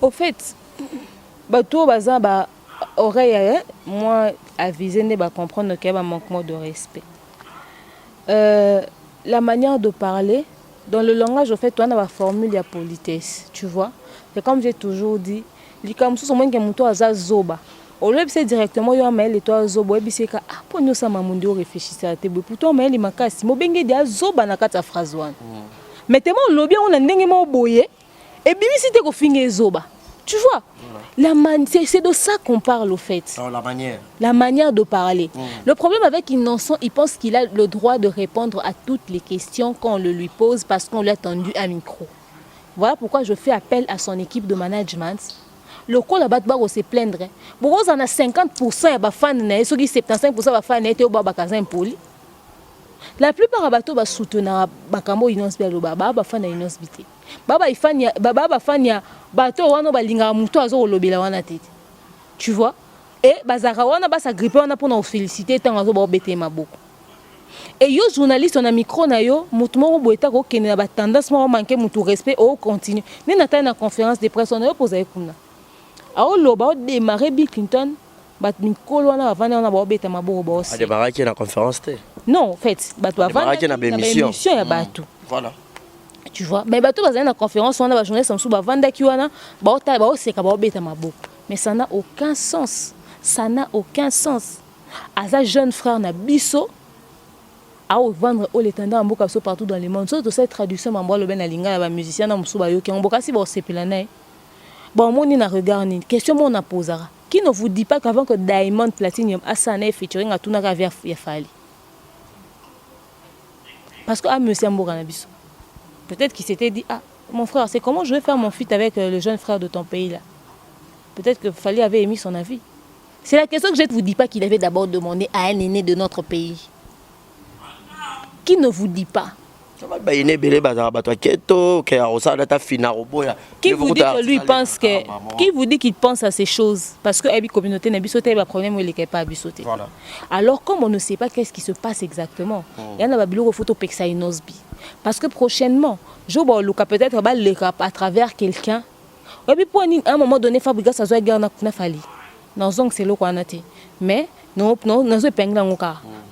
Au fait, bato baza ba oreille moi avisé ne ba comprendre qu'il y a un manquement de respect. La manière de parler dans le langage au fait toi on a la formule ya politesse, tu vois. C'est comme j'ai toujours dit, li comme sous moins que muto aza zoba. Au lieu de directement yo mail et toi zobo ebisi ka ah pour nous ça mamundi o réfléchissait à te pourtant mail makasi mo benge dia zoba na kata phrase wana. Mais tellement lobby on a ndenge mo boye et bimisi te ko finge zoba. Tu vois? C'est de ça qu'on parle au fait. La manière de parler. Le problème avec Innocent, il pense qu'il a le droit de répondre à toutes les questions qu'on le lui pose parce qu'on lui a tendu un micro. Voilà pourquoi je fais appel à son équipe de management. Le coup là-bas va se plaindre. Bon, on a 50% de fans, ceux qui 75% de fans étaient au Babakazin poli. La plupart des bateaux soutenir Bakambo Inos Bialoba, fans Inos Bité. Baba ifanya baba fanya bateau wana balinga muto azo lobela wana tete. Tu vois? Et bazara wana ba sa gripper wana pour nous féliciter tant azo ba bete maboko. Et yo journaliste on a micro na yo mutu moko boeta ko kene ba tendance mo manquer mutu respect au continue. Ni na ta na conférence de presse on a posé kuna. Ao loba démarrer Bill Clinton bat mikolo wana avana wana ba beta maboko ba aussi. A démarrer qui na conférence té? Non, en fait, bato avana qui na émission ya bato. Voilà. Tu vois, mais bato bazana na conférence on a ba journaliste samsu ba vanda ki wana ba ota ba oseka ba beta maboko. Mais ça n'a aucun sens. Ça n'a aucun sens. Asa jeune frère na biso à vendre au l'étendard en boka partout dans le monde. Surtout cette traduction mambo le ben na linga ba musicien na musuba yo ki on boka si ba sepelana. Bon moni na regard ni question mon a posera. Qui ne vous dit pas qu'avant que Diamond Platinum Asana featuring à Tuna Ravia ya fali. Parce que monsieur Mboka na biso. Peut-être qu'il s'était dit ah mon frère, c'est comment je vais faire mon feat avec le jeune frère de ton pays là. Peut-être que Fali avait émis son avis. C'est la question que je ne vous dis pas qu'il avait d'abord demandé à un aîné de notre pays. Qui ne vous dit pas? Qui vous dit que lui pense que qui vous dit qu'il pense à ces choses parce que la communauté n'a pas problème où il n'est pas habitué. Alors comme on ne sait pas qu'est-ce qui se passe exactement, il y en a des photos Pexainosbi parce que prochainement, je vais peut-être à travers quelqu'un. Et puis pour un moment donné, Fabrica ça doit guerre na Fali. Non donc c'est le quoi naté. Mais non nous épingle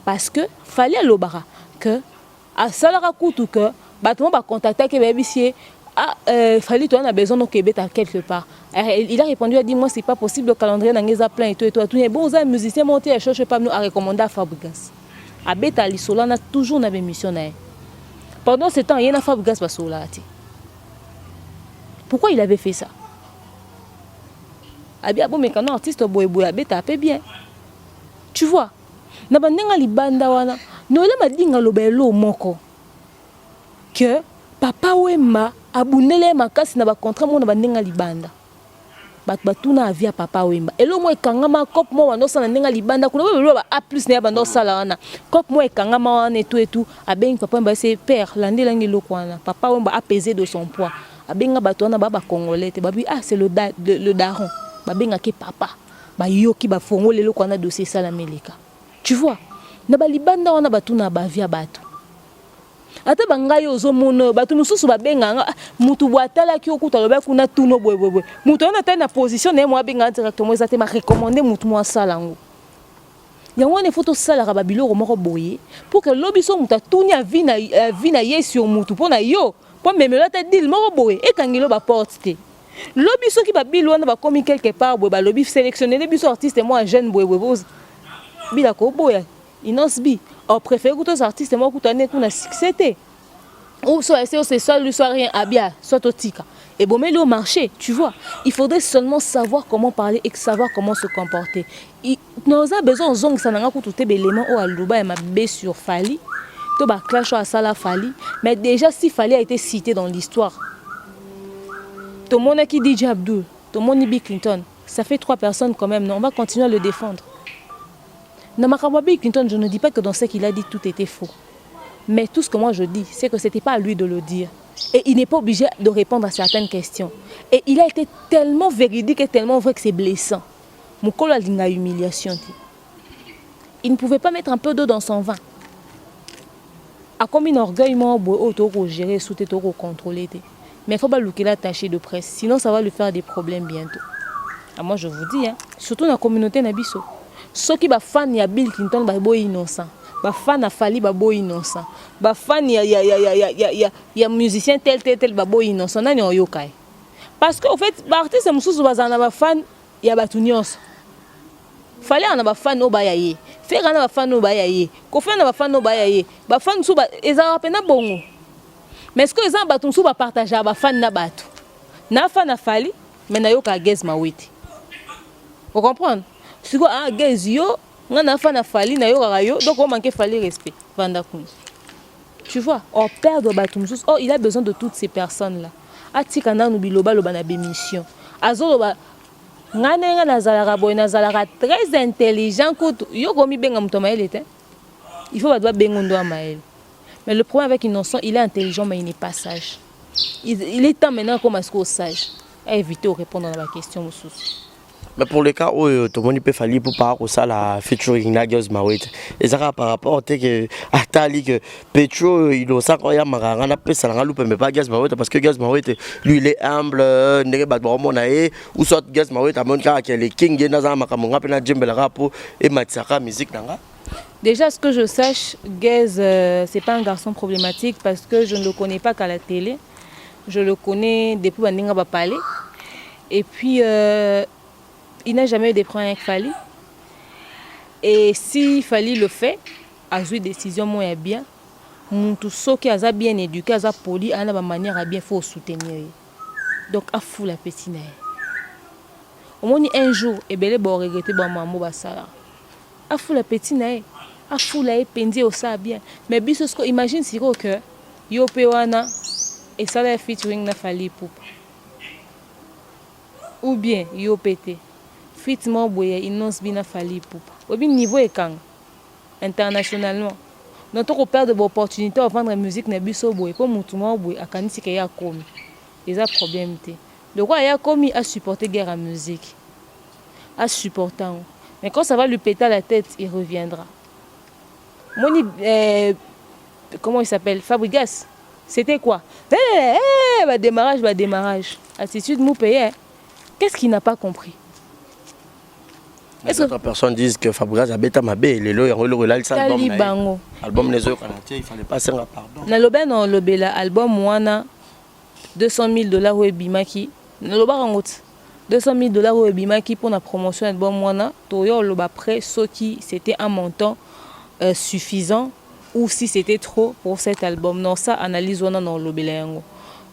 parce que Fali à l'obara que à salara kutu que bateau va contacter que bébisier Fali, toi, on a besoin de Québec à quelque part. Il a répondu, il a dit, moi, c'est pas possible, le calendrier n'a plein et tout et tout. Tout bon, vous avez musicien monté, je ne pas nous recommander à Fabregas. À Beta, l'Isola, on a toujours une émission. Pendant ce temps, il y a un Fabregas qui va. Pourquoi il avait fait ça? Ah bien, bon, mais quand on artiste, à Beta, bien. Tu vois, na bandenga libanda wana, no la madinga lobelo moko. Que papa Wemba abunele makasi na ba contrat mo na bandenga libanda. Batuna avia papa Wemba. Elo mo ekangama kop mo wano sana ndenga libanda kuna belo ba A+ na bando sala wana. Kop mo ekangama wana et tout abeng papa Wemba c'est père landela ngiloko wana. Papa Wemba a pesé de son poids. Abenga bato wana ba congolais te babi c'est le daron. Babenga ke papa. Ba yoki ba fongo lelo kwa na dossier sala meleka. Tu vois, na ba libanda wana batuna ba via bato. Ata bangai ozomono bato mususu babenga mutu bwatala ki okuta loba kuna tuno boy. Mutu ona ta na position na moi benga directement ezate ma recommander mutu moi sala ngo. Yango ne photo sala ka babilo moko boye pour que lobiso mutu tuni a vina ye sur mutu pona yo po memelo ta deal moko boye e kangilo ba porte te. Lobi so ki ba bilwana ba komi quelque part boy ba lobi sélectionner les biso artistes moi jeune boy bila ko boy inosbi on préfère que tous artistes moi kutane kuna succès ou soit c'est soit lui soit rien abia soit otika et bon mais le marché tu vois il faudrait seulement savoir comment parler et savoir comment se comporter nous avons besoin zong sananga kututé belément au aluba et ma bé sur Fali to ba clash à sala Fali mais déjà si Fali a été cité dans l'histoire. Tout le monde qui dit DJ Abdul, tout le monde dit Bill Clinton, ça fait 3 personnes quand même, non, on va continuer à le défendre. Namakaba Bill Clinton, je ne dis pas que dans ce qu'il a dit, tout était faux. Mais tout ce que moi je dis, c'est que ce n'était pas à lui de le dire. Et il n'est pas obligé de répondre à certaines questions. Et il a été tellement véridique et tellement vrai que c'est blessant. Moukolo a une humiliation. Il ne pouvait pas mettre un peu d'eau dans son vin. A comme un orgueil, moi, au gérer, sous tes contrôler. Mais il ne faut pas louer l'attaché de presse, sinon ça va lui faire des problèmes bientôt. Ah, moi je vous dis, hein, surtout dans la communauté Nabiso, ceux qui sont fans de Bill Clinton sont innocents. Les fans de Fali sont innocents. Les fans de musiciens tel sont innocents. Parce qu'en fait, les artistes sont fans de Fali sont fans de Faire un fan de Bayaye. Kofi sont fans de Bayaye. Les fans sont bongo. Mais est-ce que les gens sont partagés avec les fans de Batou? Na fan na Fali, mais na yo ka Gez Mawiti. Vous comprenez? Si vous avez Gez yo, na fan na Fali, na yo ka yo, donc on manque Fali respect. Tu vois, on perd de Batou. Oh, il a besoin de toutes ces personnes-là. Atika na nubiloba loba na bémission. Azoloba ngana nazalaka boy nazalaka très intelligent kutu. Yo komi benga mtomaele te. Il faut ba bengondo amael. Mais le problème avec Innocent, il est intelligent, mais il n'est pas sage. Il est temps maintenant comme est-ce qu'on sage à éviter de répondre à la question. Mais pour le cas où tout le monde peut faire pour par ça la featuring Gez Mawiti. Et ça par rapport à que Atali que Petro il a ça quand il y a maranga peut ça la loupe mais pas Gez Mawiti parce que Gez Mawiti lui il est humble n'est pas bon naé ou soit Gez Mawiti a mon cas qui est le king dans un makamonga pe na djembela rapo et matsaka musique nanga. Déjà, ce que je sache, Gez, c'est pas un garçon problématique parce que je ne le connais pas qu'à la télé. Je le connais depuis Bandinga Bapale. Et puis, il n'a jamais eu des problèmes avec Fali. Et si Fali le fait, à une décision moins bien, tout ce qui est bien éduqué, poli, à la manière à bien faut soutenir. Donc, à fou la petite. Au moins un jour, et bien, il va regretter maman basala. À fou la petite. A foula et pendi au ça bien mais biso ce que imagine si que yo pewana et ça la featuring na Fali Poupa ou bien yo pété fit mo boye innonce bina Fali Poupa au bien niveau ekang internationalement donc on perd de l'opportunité de vendre musique na biso boye pour mutu mo boye akanisi ke ya komi les a problème té de quoi ya komi à supporter guerre à musique à supportant mais quand ça va lui péter la tête il reviendra. Moni, comment il s'appelle? Fabregas. C'était quoi? Démarrage. Attitude mou payé. Qu'est-ce qu'il n'a pas compris? D'autres personnes disent que Fabregas a bêta ma belle, les lois, album les autres, il fallait pas s'en pardon. Na lobe non lobela album wana $200,000 au ebimaki loba rangote $200,000 au ebimaki pour la promotion album wana toyo loba près ce qui c'était un montant suffisant ou si c'était trop pour cet album. Non, ça analyse wana dans lobelango.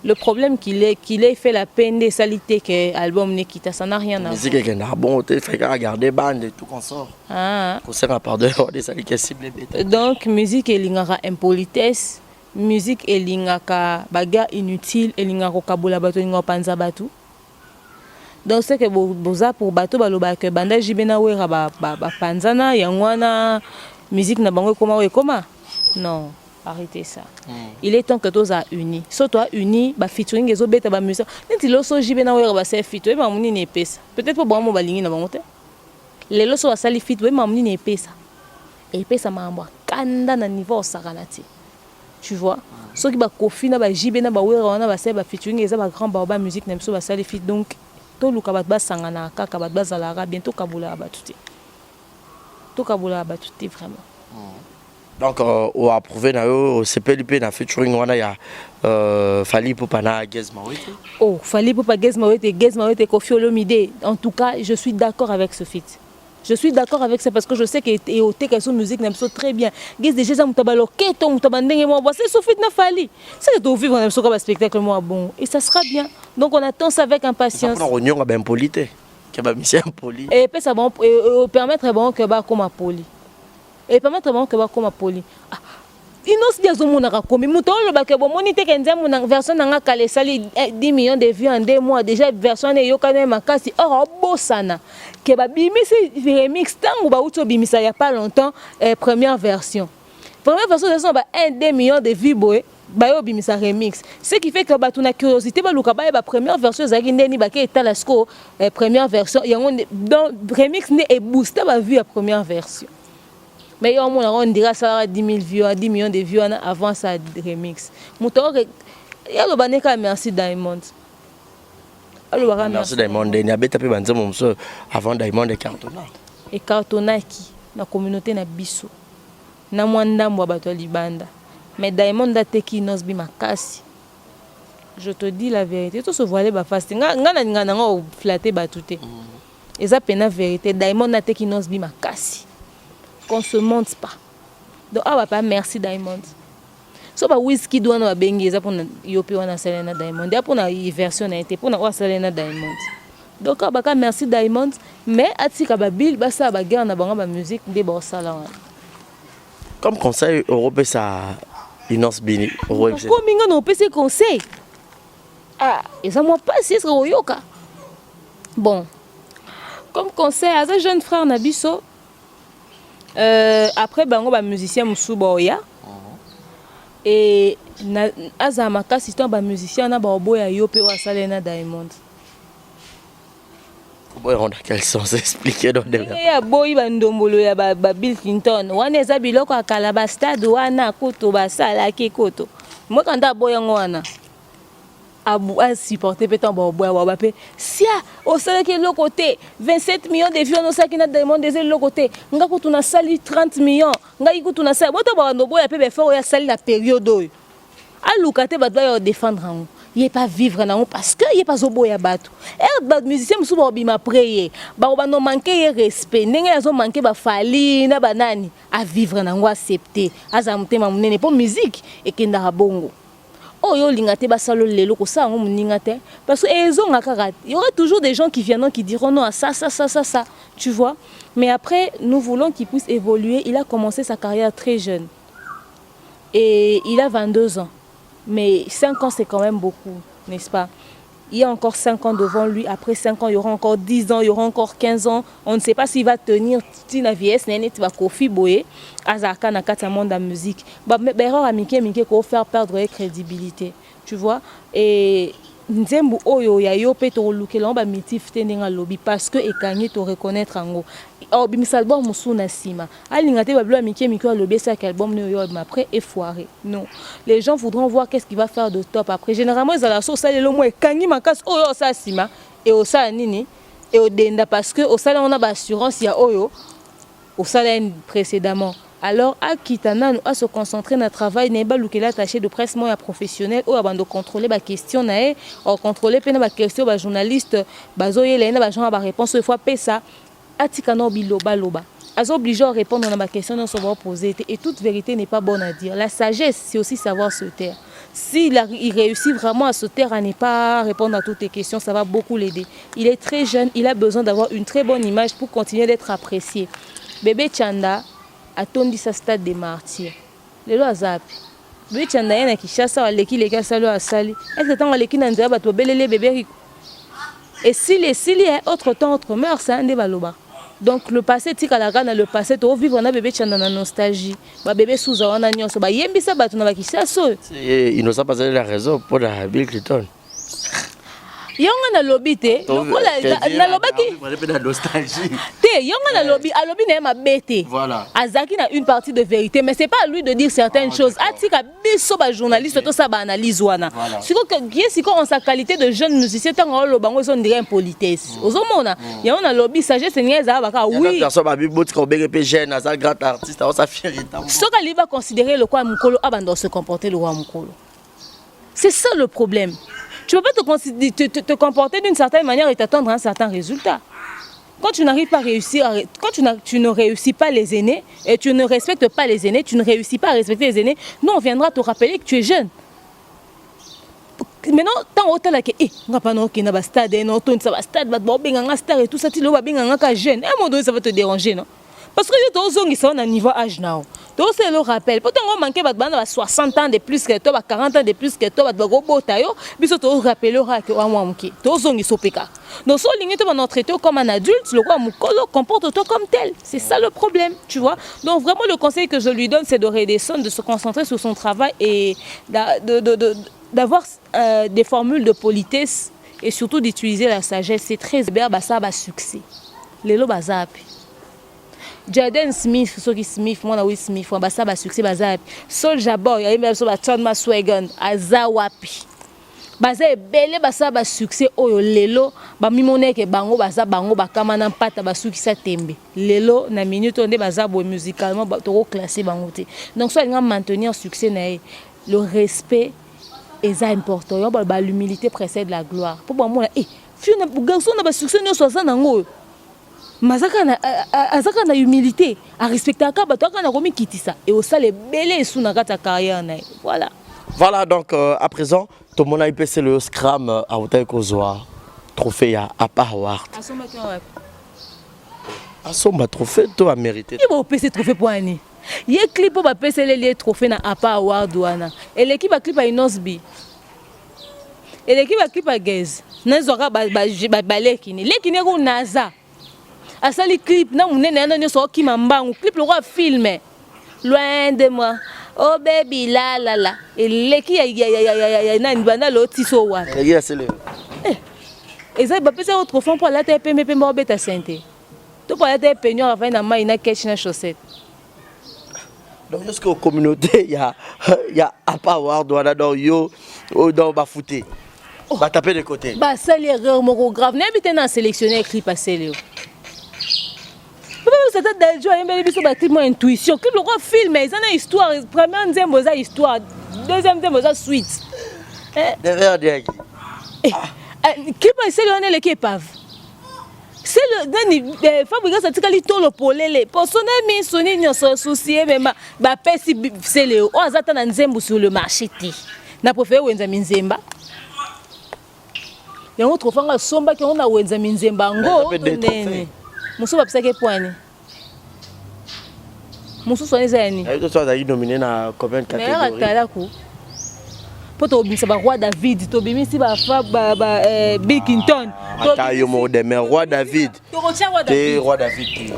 Le problème qu'il ait fait la peine de salité que l'album n'est quitté, ça n'a rien à voir. Musique est bon, tu fais regarder bande et tout qu'on sort. Ah. Concert à part de des salités ciblées. Donc musique est l'ingara impolitesse, musique est l'ingaka baga inutile et l'ingara kabula bato l'ingara panza batu. Donc c'est que boza pour bato baloba que banda jibena wera ba panzana yangwana musique na bango comment non. Arrêtez ça. Il est temps que tous a uni. So toi uni, ba featuring ezo beta ba musique. Neti loso jibe na wera ba se fit, we mamuni ne pesa. Peut-être pas bon mo balingi na bangote. Les loso asali fit, we mamuni ne pesa. Et pesa mambo kanda na niveau sakalati. Tu vois? So ki ba kofi na ba jibe na ba wera wana ba se ba featuring eza ba grand ba musique na biso ba sali fit donc to luka ba sangana kaka ba zalara bientôt kabula ba tuti. To kabula ba tuti vraiment. Donc, on a approuvé au CPLP, na featuring wana ya Fally Ipupa na Gez Mawete. Oh, Fally Ipupa Gez Mawete Koffi Olomide. En tout cas, je suis d'accord avec ce feat. Je suis d'accord avec ça parce que je sais que Eote Kasso musique n'aime ça très bien. Gez déjà mutabalo keto mutabandenge moi c'est ce feat na Fally. C'est de vivre un spectacle moi bon et ça sera bien. Donc on attend ça avec impatience. On a bien polité. Qui va mission poli. Et puis ça va permettre bon que ba comme poli. Et permettre bon que ba comme poli. Inos dia zomona rakomi mutolo ba ke bo monite kenza mona version nanga kale sali 10 millions de vues en 2 mois déjà version ne yokane makasi or bosana ke ba bimisi remix tango ba uto bimisa ya pas longtemps première version ça ba 1-2 millions de vues boy ba yo bimisa remix ce qui fait que ba tuna curiosité ba luka ba première version zaki ndeni ba ke etalasco première version yango dans remix ne e booster ba vue à première version. Mais on dirait ça 10 000 vues, 10 millions de vues avant ça remix. Merci Diamond. Merci Diamond. Il y a des avant Diamond et Cartona. Et Cartona qui la communauté na biso. Na mwanda mwa bato libanda. Mais Diamond a teki nosbi makasi. Je te dis la vérité. Tout se voiler ba face. Nga flatter batouté. Et ça pena vérité. Diamond a teki nosbi makasi. Qu'on se monte pas. Donc pas merci Diamond. So ba whisky doit na bengi za pour yope wana Selena Diamond. Ya pour na version na été pour na Selena Diamond. Donc ka merci Diamond mais atika ba bill ba sa ba guerre na banga ba musique de ba sala wana. Comme conseil européen ça Inos Bini. Comme inga no pese conseil. Ah, et ça moi pas c'est royoka. Bon. Comme conseil à ce jeune frère Nabiso après bango ba musicien musuboya et azamaka système ba musicien na ba boya yope wa Selena Diamond. Boy on a quel sens expliquer dans des ya boy bandombolo ya ba Bill Clinton wana eza biloko akala ba stade wana koto basala ki koto moi quand da boya ngwana a supporté peut-être bon boya pe sia au salaire qui est le côté 27 millions de vues on ça qui na Diamond des le côté nga ko tuna sali 30 millions nga iko tuna sali boto ba no boya pe be fort ya sali la période oyo alukate ba doit défendre en il est pas vivre na parce que il est pas boya bato et ba musicien musu ba bima prier ba no manquer respect ndenge azo manquer ba Fally na banani à vivre na ngo accepter azamutema munene pour musique et kenda bongo. Oh yo lingate basalo lelo ko ça ngo muningate parce que ezonga kaka il y aura toujours des gens qui viendront qui diront non ça tu vois mais après nous voulons qu'il puisse évoluer. Il a commencé sa carrière très jeune et il a 22 ans mais 5 ans c'est quand même beaucoup, n'est-ce pas? Il y a encore 5 ans devant lui. Après 5 ans, il y aura encore 10 ans, il y aura encore 15 ans. On ne sait pas s'il va tenir la vieillesse. Il va Koffi Boye, Azaka na kata monde de musique. Mais erreur à Mike pour faire perdre la crédibilité. Tu vois? Et Nzembu oyo ya yo pe to lukela ba mitif tenenga lobby parce que ekangi to reconnaître ango. Oh bimisal album musuna sima. Alingate ba blo Mike lobby ça album ne yo après est foiré. Non. Les gens voudront voir qu'est-ce qu'il va faire de top après. Généralement ils la sauce ça le mo ekangi makas oyo ça sima et au ça nini et au denda parce que au ça on a ba assurance il y a oyo au ça précédemment. alors akitana à se concentrer dans le travail n'est pas l'outil attaché de presse moins professionnel ou avant de contrôler la question nae ou contrôler peine la question ba journaliste bazoye la ba gens ba réponse fois pesa atikana biloba loba as obligé à répondre à la question non se va poser et toute vérité n'est pas bonne à dire. La sagesse c'est aussi savoir se taire. S'il réussit vraiment à se taire, à ne pas répondre à toutes les questions, ça va beaucoup l'aider. Il est très jeune, il a besoin d'avoir une très bonne image pour continuer d'être apprécié. Bébé Tchanda attendu sa stade des martyrs. Le loi zap. Bébé Tchanda y en a qui chassent à l'équipe les gars salo à sali. Est-ce que tant à l'équipe n'en ba to belele bébé. Et s'il y a autre temps autre mœurs, c'est un débat loba. Donc le passé tika la gana le passé to vivre na bébé Tchanda na nostalgie. Ba bébé souza wana nyonso ba yembisa ba to na ba kisaso. Il n'a pas la raison pour la Bill Clinton. Yonga na lobby te lokola na lobaki na nostalgie te yonga na lobby a lobby na mabete voilà azaki na une partie de vérité mais c'est pas à lui de dire certaines choses atika biso ba journaliste to ça ba analyse wana siko siko en sa qualité de jeune musicien tango lobango son dirait impolitesse ozomona yonga na lobby sagesse nieza baka oui personne ba biboti ko bege pe jeune as un grand artiste on sa fierté soka li va considérer le quoi mukolo abando se comporter le roi mukolo c'est ça le problème. Tu ne peux pas te comporter d'une certaine manière et t'attendre un certain résultat. Quand tu n'arrives pas à réussir, quand tu ne réussis pas les aînés et tu ne respectes pas les aînés, tu ne réussis pas à respecter les aînés, nous on viendra te rappeler que tu es jeune. Maintenant, tant autant là que on va pas non qui n'a pas stade, non ton ça va stade, va bon benga star et tout ça, tu le va benga jeune. À un moment donné ça va te déranger, non? Parce que tu as zongi ça on a niveau âge now. Donc c'est le rappel. Pourtant on manquait ba 60 ans de plus que toi, 40 ans de plus que toi, ba robota yo, biso to rappeler que wa mwanki. To zongi sopeka. Donc so ligne to va traiter comme un adulte, le roi mukolo comporte-toi comme tel. C'est ça le problème, tu vois. Donc vraiment le conseil que je lui donne c'est de redescendre, de se concentrer sur son travail et d'avoir des formules de politesse et surtout d'utiliser la sagesse. C'est très bien ça va succès. Les lo bazapi. Jaden Smith, Soki Smith, moi Will Smith, on va ça va succès bazap. Soulja Boy, il y a même ça va Chadma Swagan, Azawapi. Baza belé basa ba succès oyo lelo ba mimone ke bango baza bango ba kamana mpata ba suki sa tembe. Lelo na minute on baza bo musicalement ba to classer bango te. Donc soit nga maintenir succès na le respect est important. Yo ba l'humilité précède la gloire. Pour moi fille na garçon na ba succès no 60 nango. Mazaka na humilité à respecter ka bato kana komi kitisa et au sale belé sous na kata carrière na voilà. Voilà donc à présent tout le monde a passé le scrum à Hotel Kozwa trophée à Apa Award. Asomba trophée toi a mérité. Il va passer trophée pour ani. Il clip pour passer les trophées na Apa Award wana. Et l'équipe a clip à Inosbi. Et l'équipe a clip à Gez. Nazora balekini. Lekini ko naza. Asali clip na munene na nyoso ki mambangu clip le roi filme loin de moi oh baby la la la eleki ya na ndana lo tiso wa eleki ya sele eza ba pesa autre fond pour la te pembe pembe obeta sente to pour la te penyo avant na mai na catch na chaussette donc jusqu'au communauté il y a Apa Award wana donc yo dans ba fouté ba taper de côté ba sali erreur moko grave n'habite na sélectionner clip à sélio. C'est un joie, il y a une intuition. Clip le roi film, il y a une histoire. Première nzembo za histoire, deuxième nzembo za suite. Derrière Diag. Clip c'est le l'équipe épave. C'est le fabriquer ça tika li tolo polele. Personne mi soni nyo so soucier même ba pesi c'est le o azata na nzembo sur le marché ti. Na préféré wenza minzemba. Il y a autre fois somba qui on a wenza minzemba ngo nene. Musu bapisa ke poani. Musu soni zani. Ayo to azali nominé na combien de catégories? Mais atala ko. Poto obimisa ba roi David, to bimisi ba fa ba Bill Clinton. Atayo mo de mais roi David. To retient roi David. Roi David.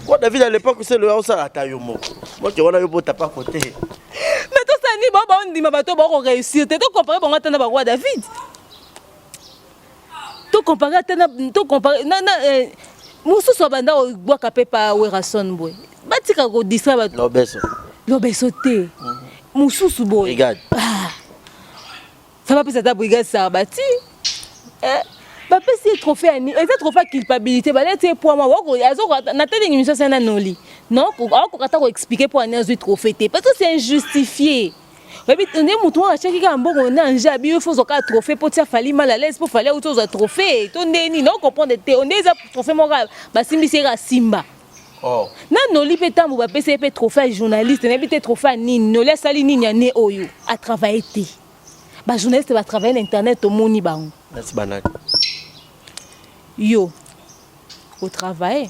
Roi David à l'époque c'est le Hausa Atayo mo. Moi tu vois yo bota pas côté. Mais to ça ni baba on dit ma bato ba ko réussir. Te to comparer bon atana ba roi David. To comparer atana to comparer na musu so banda o boa kapepa werason boy. Batika ko distra ba Lobeso. Lobeso te. Mususu boy. Regarde. Ça va pas ça brigade ça bati. Papa si trophée ani, et ça trophée culpabilité, ba là pour moi, na telle émission c'est un noli. Non, on va expliquer pour un trophée parce que c'est injustifié. Mais on est mouton à chaque fois on a un jabi, il faut un trophée pour ça fallait mal à l'aise pour fallait autre chose trophée. On est ni non comprendre on est trophée moral, ba simbi c'est Simba. Oh. Na noli pétan ba PCP trophée journaliste, na bité trophée ni noli sali ni nyane oyo à travailler té. Ba journaliste va travailler l'internet au moni bango. Merci banane. Yo au travail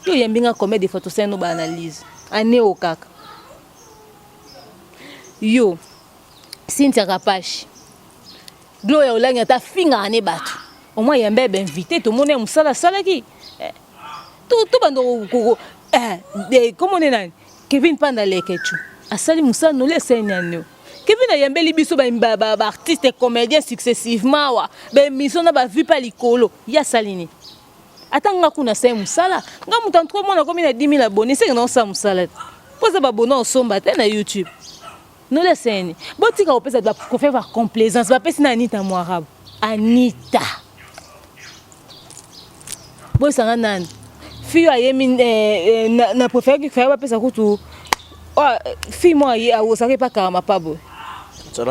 yo yembinga commettre des photos c'est no ba analyse ané au kaka yo Cynthia Rapache Gloria Olanga ta finga ané batu au moins yembe ben invité tout monde musala sala ki tout bando comment on est Kevin Pandalekechu asali musala no le senyano Kevin ayembe libiso ba artiste comédien successivement wa ben mission na ba vu pas likolo ya salini atanga kuna sai musala nga mutantu mona komi na 10 000 abonnés c'est non ça musala poza ba abonnés osomba te na YouTube no le seni botika opesa ba faire par complaisance ba pesi na Anita Moarabe Anita bo sanga nan fille ayemi na préfère que faire ba pesa kutu fille moi a osaka pas karama pas bo ça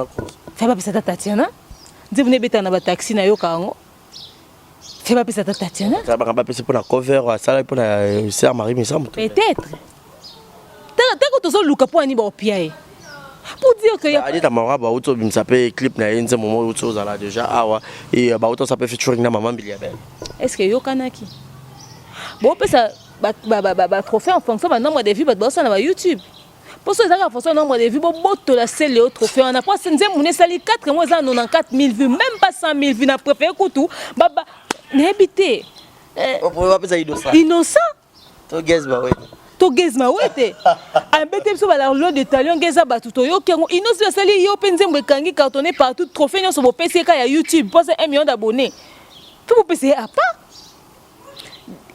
fait ba pesa Tatiana ndivu ne beta na ba taxi na yo kango. Tu vas pas ça Tatiana? Ça va pas passer pour la cover, ça pour la sœur Marie mais ça. Peut-être. T'as que tu as Luca pour animer au pied. Pour dire que Anita Moarabe ba auto bim s'appelle clip na yenze moment autre chose là déjà awa et ba auto ça peut featuring na maman Biliabel. Est-ce que yo kanaki? Bon peut ça ba trophée en fonction du nombre de vues ba ça na YouTube. Pour ça en fonction du nombre de vues bo boto la selle au trophée on a pas senze mon sali 4 mois ça 94 000 vues même pas 100 000 vues na préféré kutu ba n'habité innocent to gezma wete ambete so bala lo de talion geza batu to yo kengo innocent sali yo penze mbekangi cartonné partout trophée nyo so bo PCK ya YouTube pour 1 million d'abonnés tout vous PCK à pas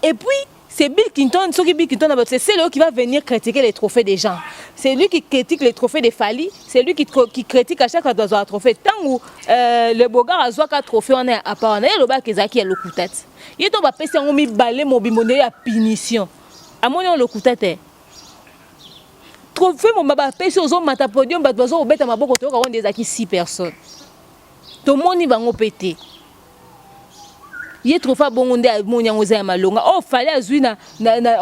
et puis c'est Bill Clinton, c'est lui qui va venir critiquer les trophées des gens. C'est lui qui critique les trophées des Fali, c'est lui qui critique à chaque fois qu'il y a un trophée. Tant où le Bogar a joué un trophée, on est à part, on est le bas qui est le coutet. Il est en passer un balai mobile à punition. À mon nom, le coutet. Trophée, mon baba pêche aux hommes, à podium, bat au bête à ma boque, on a des acquis 6 personnes. Tout le monde y va en péter. Il trop fa bongo nde monyango za malonga oh fallait azui na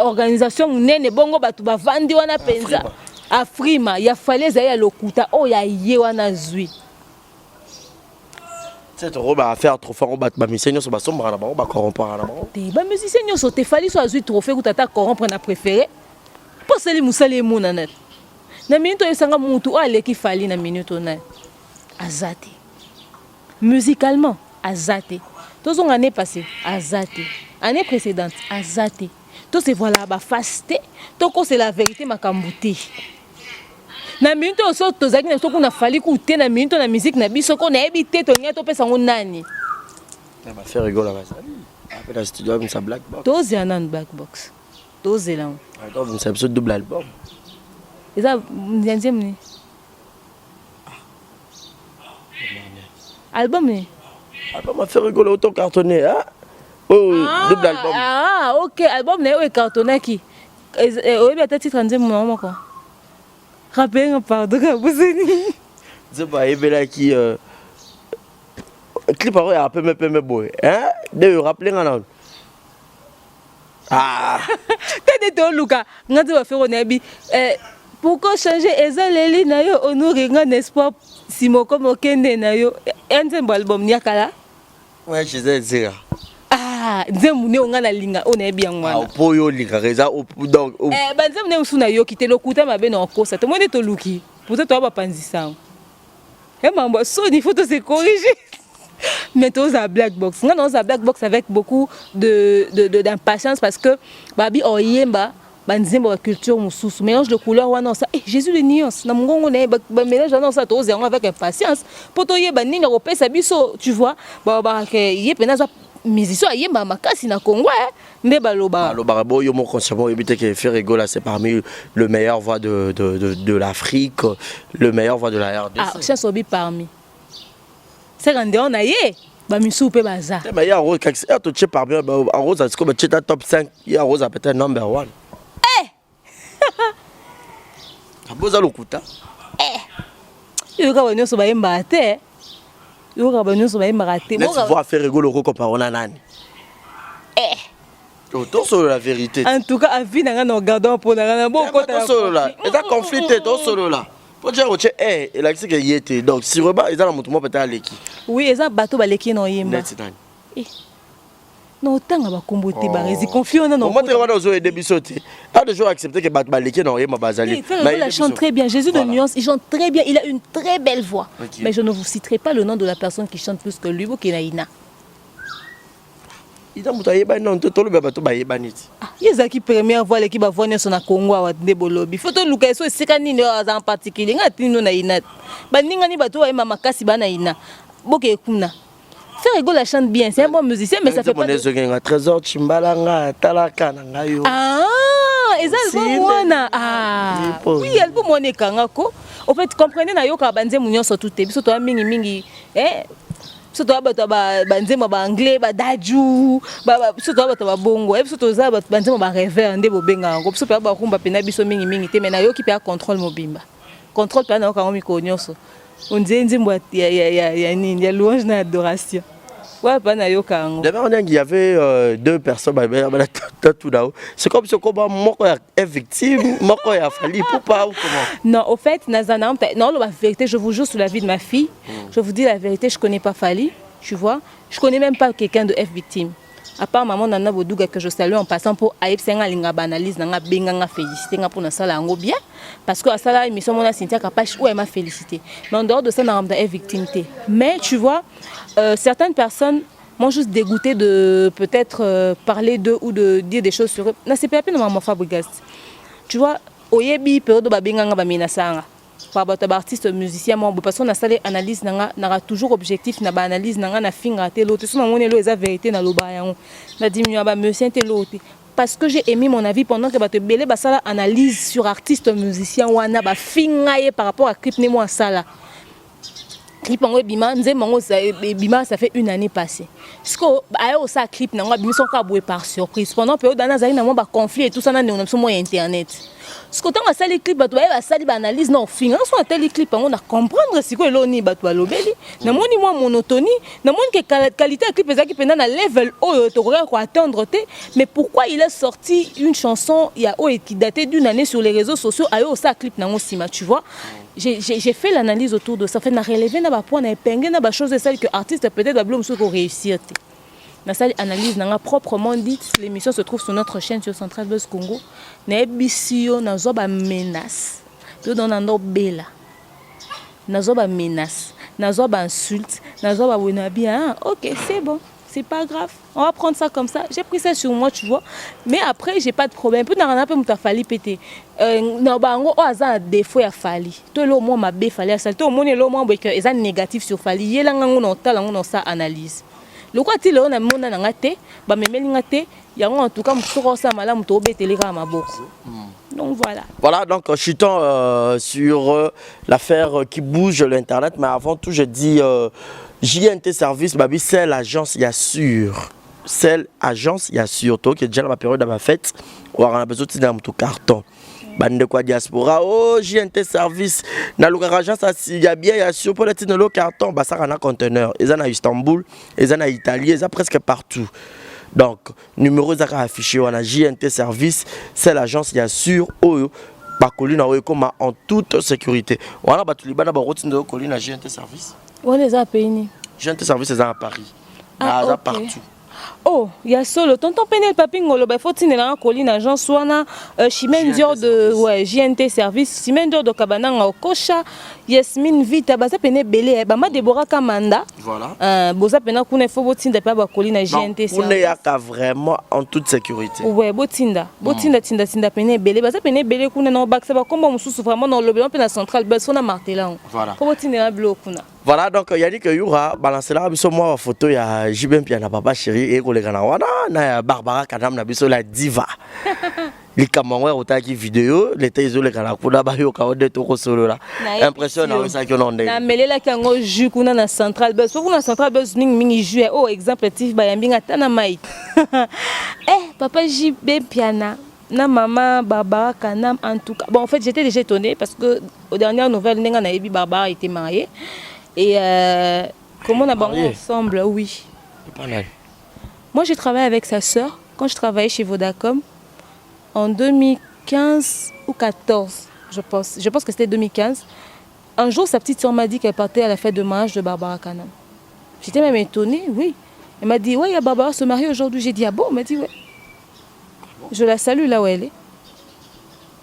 organisation nene bongo batu ba vandi wana penza afrima ya fallait za ya lokuta oh ya ye wana zui c'est trop ba faire trop fort ba musicien so ba somba na ba corrompre na ba te ba musicien so te fallait so azui trophée ku tata corrompre na préféré pour seli musale mona na minute yosanga mutu ale ki fali na minute na azate musicalement azate. Tous ont année passée, azate. Année précédente, azate. Tous c'est voilà, bah fasté. Tout c'est la vérité, ma kambouté. Na minute au sort, tous les gens qu'on a fallu écouter na minute la musique na biso qu'on a habité, ton n'y a topé sans nani. Ça va faire rigoler là. Après la studio, on s'est black box. Tous y en a un black box. Tous y là. Attends, on s'est besoin double album. Et ça, deuxième né. Album né. Album m'a fait rigoler autant cartonné, hein? Oui, double album. Ah, ok, album n'est pas cartonné qui. Oui, mais peut-être titre en disant mon nom quoi. Rappelez-moi pardon, vous savez. C'est pas Ebela qui clip après un peu me boy, hein? De rappeler un ah. T'es de Luca, on va faire un abi. Pourquoi changer ezaleli na yo honorer un espoir simoko mokende na yo un album nyakala? Ouais, je sais dire. Ah, nzemune onga na linga on est bien ngwana. Ah, po yo linga reza donc ba nzemune usuna yo kite lokuta mabe na kosa. Te monde to luki. Peut-être toi ba panzisa. Mambo so il faut se corriger. Mais tous à black box. On a un black box avec beaucoup d'impatience parce que babi oyemba banzemba culture mususu mélange de couleurs wana ça Jésus de nuances na mongongo na mélange wana ça tous avec impatience pour toyeba ninga kopesa biso tu vois ba ke yepena za musicien yemba makasi na Congo nde baloba bo yo mo consciemment éviter que faire rigoler c'est parmi le meilleur voix de l'Afrique, le meilleur voix de la RDC. Ah chance obi parmi c'est quand on a yé bamisu pe baza mais ya rose quand c'est tu parmi rose est comme tu top 5 ya rose peut-être number 1 aboza lokuta yoka banyoso bayemba te yoka banyoso bayemba te laisse voir faire rigolo comparona nani tout sur la vérité en tout cas avis na ngana regardant pour na ngana beaucoup tout sur là et ça conflit tout sur là pour dire que il a dit que y était donc si Reba ils ont monté moi peut-être leki oui ils ont bateau baleki no yemba non tanga ba kombote ba rezi conflit on a non moi tu vas aux aider bisoté a de jours accepter que bateau baleki no yemba bazali mais il chante très bien Jésus de nuance il chante très bien il a une très belle voix mais je ne vous citerai pas le nom de la personne qui chante plus que lui Bokenaïna. Il a monté yeba non tout le bateau ba yeba niti yezaki première voix l'équipe va voir na Congo wa ndebolobi photo luka so sekani ne en particulier ngati no na ina baninga ni bato wa mama kasi bana ina boke kuna faire rigolo la chante bien c'est un bon musicien mais ça fait pas de trésor chimbalanga talaka na ngayo ezali bomona oui elle peut moné kangako en fait comprenez na yoka banze munyoso tout te biso to mingi biso to bato banzema ba anglais ba daju biso to bato ba bongo biso to za bato banzema ba rêveur nde bobenga ngo biso pe ba kumba pena biso mingi te mais na yoki pe contrôle mobimba contrôle pe na ka miko nyonso on dit nzimbo ya nini ya louange na adoration. Ouais, d'abord, il y avait deux personnes, tout là-haut. C'est comme si on est victime, on est fallu pour pas ou comment. Non, au fait, non, la vérité, je vous jure sur la vie de ma fille, je vous dis la vérité, je connais pas Fali, tu vois. Je connais même pas quelqu'un de F victime. À part maman Nana Bodouga que je salue en passant pour Aïb Senga Linga Banalise, Nanga Benga félicité pour na sala ngo bien parce que à sala émission mon Cynthia Kapache où elle m'a félicité. Mais en dehors de ça, n'a pas victimité. Mais tu vois, certaines personnes m'ont juste dégoûté de peut-être parler d'eux ou de dire des choses sur eux. Na c'est pas peine maman Fabregas. Tu vois, oyebi période ba benga ba minasanga. Par rapport à artiste musicien moi parce qu'on a salé analyse n'a toujours objectif na ba analyse na finga te l'autre souvent on est là vérité na loba yango na diminuer ba monsieur te l'autre parce que j'ai émis mon avis pendant que ba te belé ba sala analyse sur artiste musicien wana ba finga par rapport à clip ne moi sala clip ngo bima nzembo ngo bima ça fait une année passée parce que ayo ça clip na ngo bima son ka boué par surprise pendant période dans zali na mo ba conflit et tout ça na ne on moyen internet. Ce que tu as sali clip bato ba sali ba analyse non finance on tel clip on a comprendre si ko eloni bato ba lobeli na moni moi monotonie na moni que qualité de clip ezaki pendant na level o to ko attendre te mais pourquoi il a sorti une chanson il y a qui datait d'une année sur les réseaux sociaux ayo ça clip na sima tu vois j'ai fait l'analyse autour de ça fait na relever na ba point na épingler na ba chose celle que artiste peut-être ba blom ko réussir te. Dans cette analyse, proprement dite, l'émission se trouve sur notre chaîne sur Central Buzz Congo. Nebisio nazoba menace, tout dans un bella. Nazoba menace, nazoba insulte, nazoba bien. Ok, c'est bon, c'est pas grave. On va prendre ça comme ça. J'ai pris ça sur moi, tu vois. Mais après, j'ai pas de problème. Puis n'a pas m'ta fallu péter. Non bah en gros, ça défaut ya fali. Tout le monde m'a bé fali à ça. Tout le monde est le moins que est négatif sur fali. Yéla ngango on ça analyse. Le quoi il on a mon nangate ba memeli ngate yango en tout cas mutoko sa malamu to beteleka maboko. Donc voilà donc chutons sur l'affaire qui bouge l'internet mais avant tout je dis JNT Service babi c'est l'agence y assure c'est l'agence y assure toi qui est déjà dans ma période de ma fête on a besoin de dans mon carton bande quoi diaspora JNT Service na l'agence il y a bien y assure pour le le carton bah ça en a conteneur ils en a Istanbul ils en a Italie ils a presque partout. Donc, numéro affiché, on a JNT Service, c'est l'agence qui assure en toute sécurité. On a battu les bandes de colline à JNT Service. On les a payés. JNT Service, c'est à Paris. Okay. Partout. Oh, il y a solo. Tonton Penel Papingolo, il faut tenir la colline agence Swana, Chimène Dior de JNT Service, Chimène Dior de Kabananga au Kocha, Yasmine Vita, Baza Penel Belé, Bama Deborah Kamanda. Voilà. Boza Penel Koune faut botinda pas colline à JNT Service. On est vraiment en toute sécurité. Ouais, botinda. Botinda tinda Penel Belé, Baza Penel Belé Koune non bac, ça va comme on sous vraiment dans le bien, on peut la centrale, on a martelé là. Voilà. Faut botinda la bloc Kuna. Voilà, donc Yannick Yura, balancez là, biso moi photo ya Jibem Piana papa chéri et collègue na wana na Barbara Kanam na biso la diva. Les camarades ont tagi vidéo, les télévisions les canards pour d'abord au cas de tout solo là. Impressionnant ça que l'on est. Na mêlé la kango jus kuna na central bus. Pour na central bus mingi jus. Oh exemple tif ba yambinga tana mai. Papa Jibem Piana. Na maman Barbara Kanam en tout cas. Bon en fait j'étais déjà étonnée parce que aux dernières nouvelles Nenga Naebi Barbara était mariée. Et comment on a bandé ensemble, oui. Moi, j'ai travaillé avec sa sœur quand je travaillais chez Vodacom en 2015 ou 2014, je pense. Je pense que c'était 2015. Un jour, sa petite sœur m'a dit qu'elle partait à la fête de mariage de Barbara Kanam. J'étais même étonnée, oui. Elle m'a dit, ouais, il y a Barbara se marie aujourd'hui. J'ai dit, ah bon? Elle m'a dit, ouais. Je la salue là où elle est.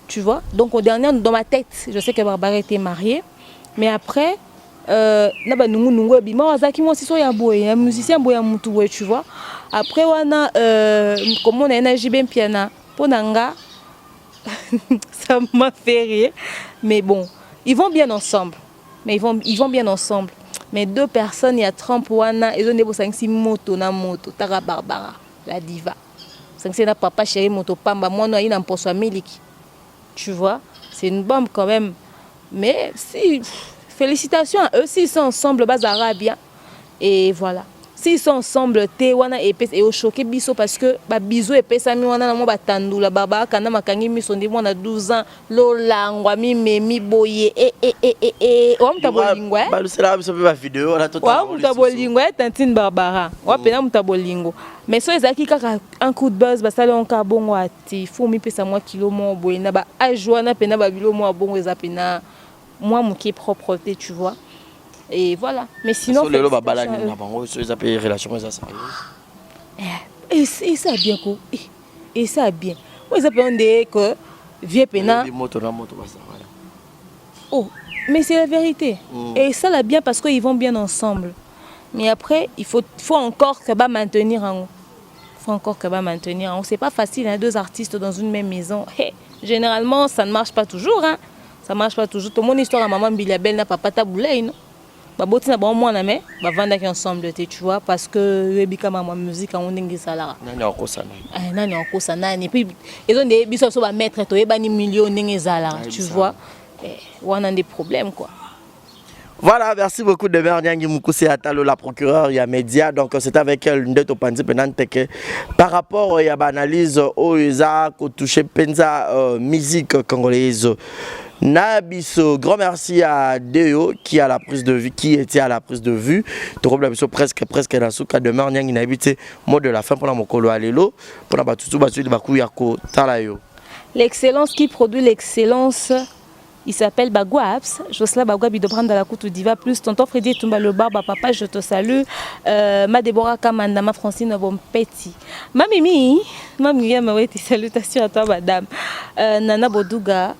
Tu vois? Donc, au dernier, dans ma tête, je sais que Barbara était mariée. Mais après... naba nungu bima wazaki moi siso ya boye un musicien boya mutu boye tu vois après wana comment on a Jibem Piana ponanga ça m'a fait rire mais bon ils vont bien ensemble mais ils vont bien ensemble mais deux personnes il y a Trump wana ils ont des bosangi moto na moto Tara Barbara la diva c'est na papa chéri moto pamba moi no ina mposo miliki tu vois c'est une bombe quand même mais si félicitations à eux, s'ils sont ensemble, bazara bien. Et voilà. S'ils sont ensemble, te wana epes et au choqué biso parce que ba bisou epes ami wana na mo batandu la baba kana makangi mi sonde mo na 12 ans lola ngwa mi boye wa mutabolingwa ba lusela biso ba vidéo na total wa mutabolingwa tantine Barbara wa pena mutabolingo mais so ezaki kaka un coup de buzz ba sala on ka bongo ati faut mi pesa moi kilo mo boye na ba ajwa na pena ba bilo mo bongo ezapena moi mon qui est propreté tu vois et voilà mais sinon le baba la ni na bango so ils appellent relation ça et ça bien quoi et ça bien moi ils appellent que vieux pena moto na moto ça voilà oh mais c'est la vérité et ça là bien parce qu'ils vont bien ensemble mais après il faut encore que va maintenir en c'est pas facile hein, deux artistes dans une même maison généralement ça ne marche pas toujours hein. Ça marche pas toujours. Tout mon histoire à maman Bilabel n'a pas taboulé non. Ba boti na bon moi na mais ba vanda qui ensemble tu vois parce que yebika maman musique en ndingi salara. Nani okosana. Nani okosana et puis ils ont des biso so ba mettre to yebani millions ndingi salara tu vois. On a des problèmes quoi. Voilà, merci beaucoup de Berniangi Moukoussi Atalo, la procureure, il y a média. Donc c'est avec elle Ndeto Panzi Penanteke. Par rapport à l'analyse au USA, qu'on touche Penza musique congolaise. Nabiso, grand merci à Deo qui a la prise de vue, qui était à la prise de vue. Presque dans ce cas de Berniangi n'habite mot de la fin pour la Mokolo Alelo, pour la Batutu Batu de Bakuyako Talayo. L'excellence qui produit l'excellence. Il s'appelle Bagouaps. Josla Bagouabi de prendre la couture diva plus. Tonton Freddy Tumba le barbe, papa, je te salue. Ma Déborah Kamanda, ma Francine Bompeti. Ma Mimi, salutations à toi, madame. Nana Bodouga,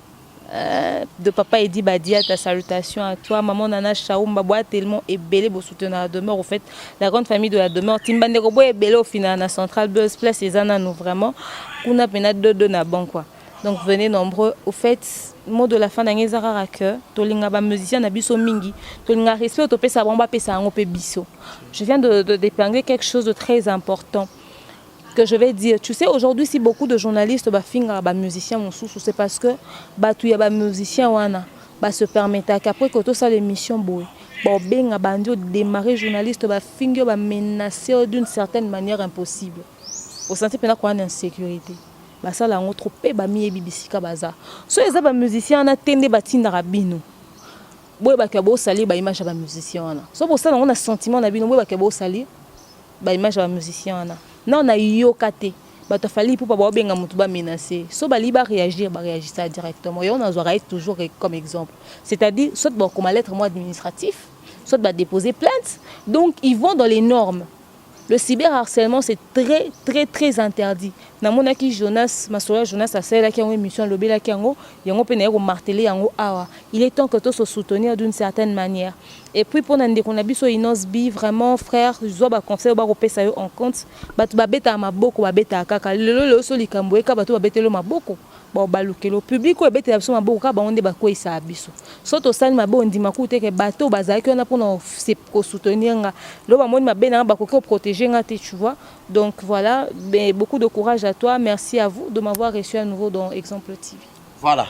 de papa Edi Badia, ta salutation à toi. Maman Nana Chaoum, Baboua tellement et belé, beau soutenir la demeure. Au fait, la grande famille de la demeure. Timbande Robo est belé au final, à Central Buzz Place, les Anna, nous vraiment. Kuna Pena deux na bon quoi. Donc venez nombreux. Au fait, mot de la fin d'un ezara que tolinga ba musicien na biso mingi, tolinga respect to pesa bomba pesa ngo pe biso. Je viens de d'épingler quelque chose de très important que je vais dire. Tu sais aujourd'hui si beaucoup de journalistes ba finga ba musiciens mon sous c'est parce que ba tu ya ba musicien wana ba se permettre qu'après que to ça l'émission boy. Bon benga bandio démarrer journaliste ba finga ba menacer d'une certaine manière impossible. Au sens pena quoi en insécurité. Basala ngo trop pe ba mi ebibisika baza so eza ba musicien na tende batinda rabino boye ba ke bo sali ba image ba musicien wana so bo sala on a sentiment na bino boye ba ke bo sali ba image ba musicien wana na on a yokate ba to fali pour ba benga mutu ba menacer so ba li ba réagir ça directement et on a toujours comme exemple c'est-à-dire soit bon comme lettre mot administratif soit ba déposer plainte donc ils vont dans les normes. Le cyberharcèlement, c'est très interdit. Namonaki Jonas, Masola Jonas a fait une émission lobby la kiango, yango pena ko marteler yango awa. Il est temps que tous se soutenir d'une certaine manière. Et puis pour nande qu'on a biso inosbi vraiment frère, zo ba conseil ba repesa yo en compte, ba tu ba beta maboko ba beta kaka. Lelo so likambo eka ba tu ba betelo maboko. bon balukelo public ko bete biso mabo ka bango nde bakoyisa biso so to sali mabo ndima ku te ke bato bazaki on a pour se soutenir nga lo ba moni mabe na bakoki protéger nga te tu vois donc voilà beaucoup de courage à toi, merci à vous de m'avoir reçu à nouveau dans Exemple TV. Voilà.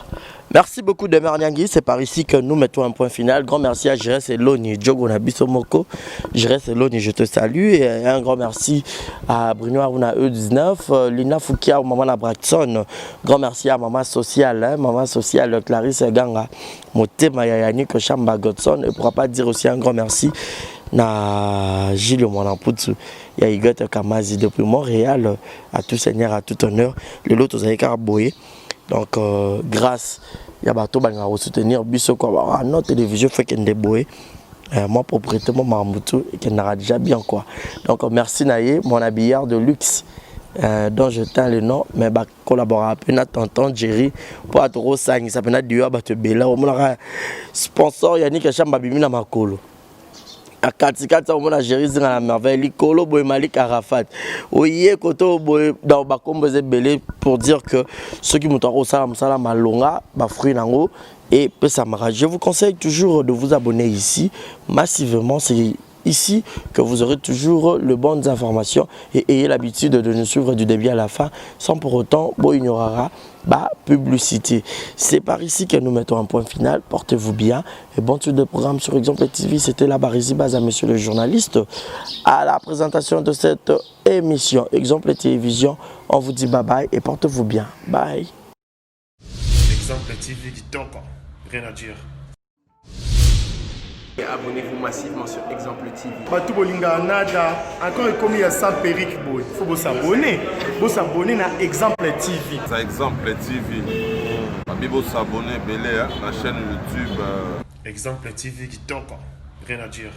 Merci beaucoup de Merniangui. C'est par ici que nous mettons un point final. Grand merci à Jérès Eloni, Djogo Nabisomoko. Jérès Eloni, je te salue. Et un grand merci à Bruno Aruna E19, Lina Foukia, Maman Abraxon. Grand merci à Maman Sociale, Maman Sociale, Clarisse Ganga, Motema Yayanik, Chamba Godson. Et pourra pas dire aussi un grand merci à Gilles Monampoutsu. Il y a Igot Kamazi depuis Montréal. À tout seigneur, à tout honneur. Le lot aux Aïkarboye. Donc, grâce à Bato Banga soutenir Bisso quoi, notre télévision fait qu'elle déboue. Moi, propriétairement, Mamoutou, et qu'elle n'aura déjà bien quoi. Donc, merci Naye, mon habillard de luxe, dont je tiens le nom, mais bah, collaborer avec tonton Jerry pour être au sang, ça peut être du Bato Bella, au moins, sponsor Yannick Chamba Bimina Makolo. À Katikata au monde Jerry dans la merveille Kolo Boy Malik Arafat oye koto boy dans bakombo belé pour dire que ceux qui m'ont salam salam malonga ba fruit nango et pesamara. Je vous conseille toujours de vous abonner ici massivement, c'est ici que vous aurez toujours les bonnes informations et ayez l'habitude de nous suivre du début à la fin sans pour autant ignorer la publicité. C'est par ici que nous mettons un point final. Portez-vous bien et bon tour de programme sur Exemple TV. C'était la Barisi Baza, monsieur le journaliste, à la présentation de cette émission Exemple Télévision. On vous dit bye bye et portez-vous bien. Bye. Exemple TV qui toque, rien à dire. Et abonnez-vous massivement sur Exemple TV. Batou Bolinga Nada, encore commis à sans Peric Boy. Il faut vous s'abonner. Vous s'abonner à Exemple TV. C'est Exemple TV. Vous s'abonner belé à la chaîne YouTube. Exemple TV qui toque, rien à dire.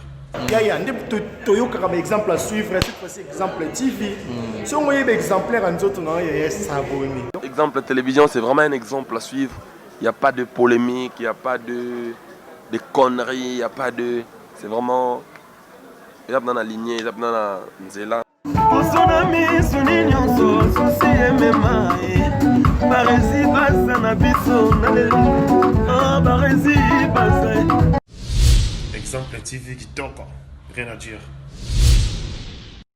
Il y a un exemple à suivre, cette fois-ci Exemple TV. Si on voit un exemplaire en autres, il y a s'abonner. Exemple Télévision, c'est vraiment un exemple à suivre. Il n'y a pas de polémique, il n'y a pas de conneries, il n'y a pas de... C'est vraiment... Il y a dans la lignée, il y a dans la nzela. Exemple TV qui toque, rien à dire.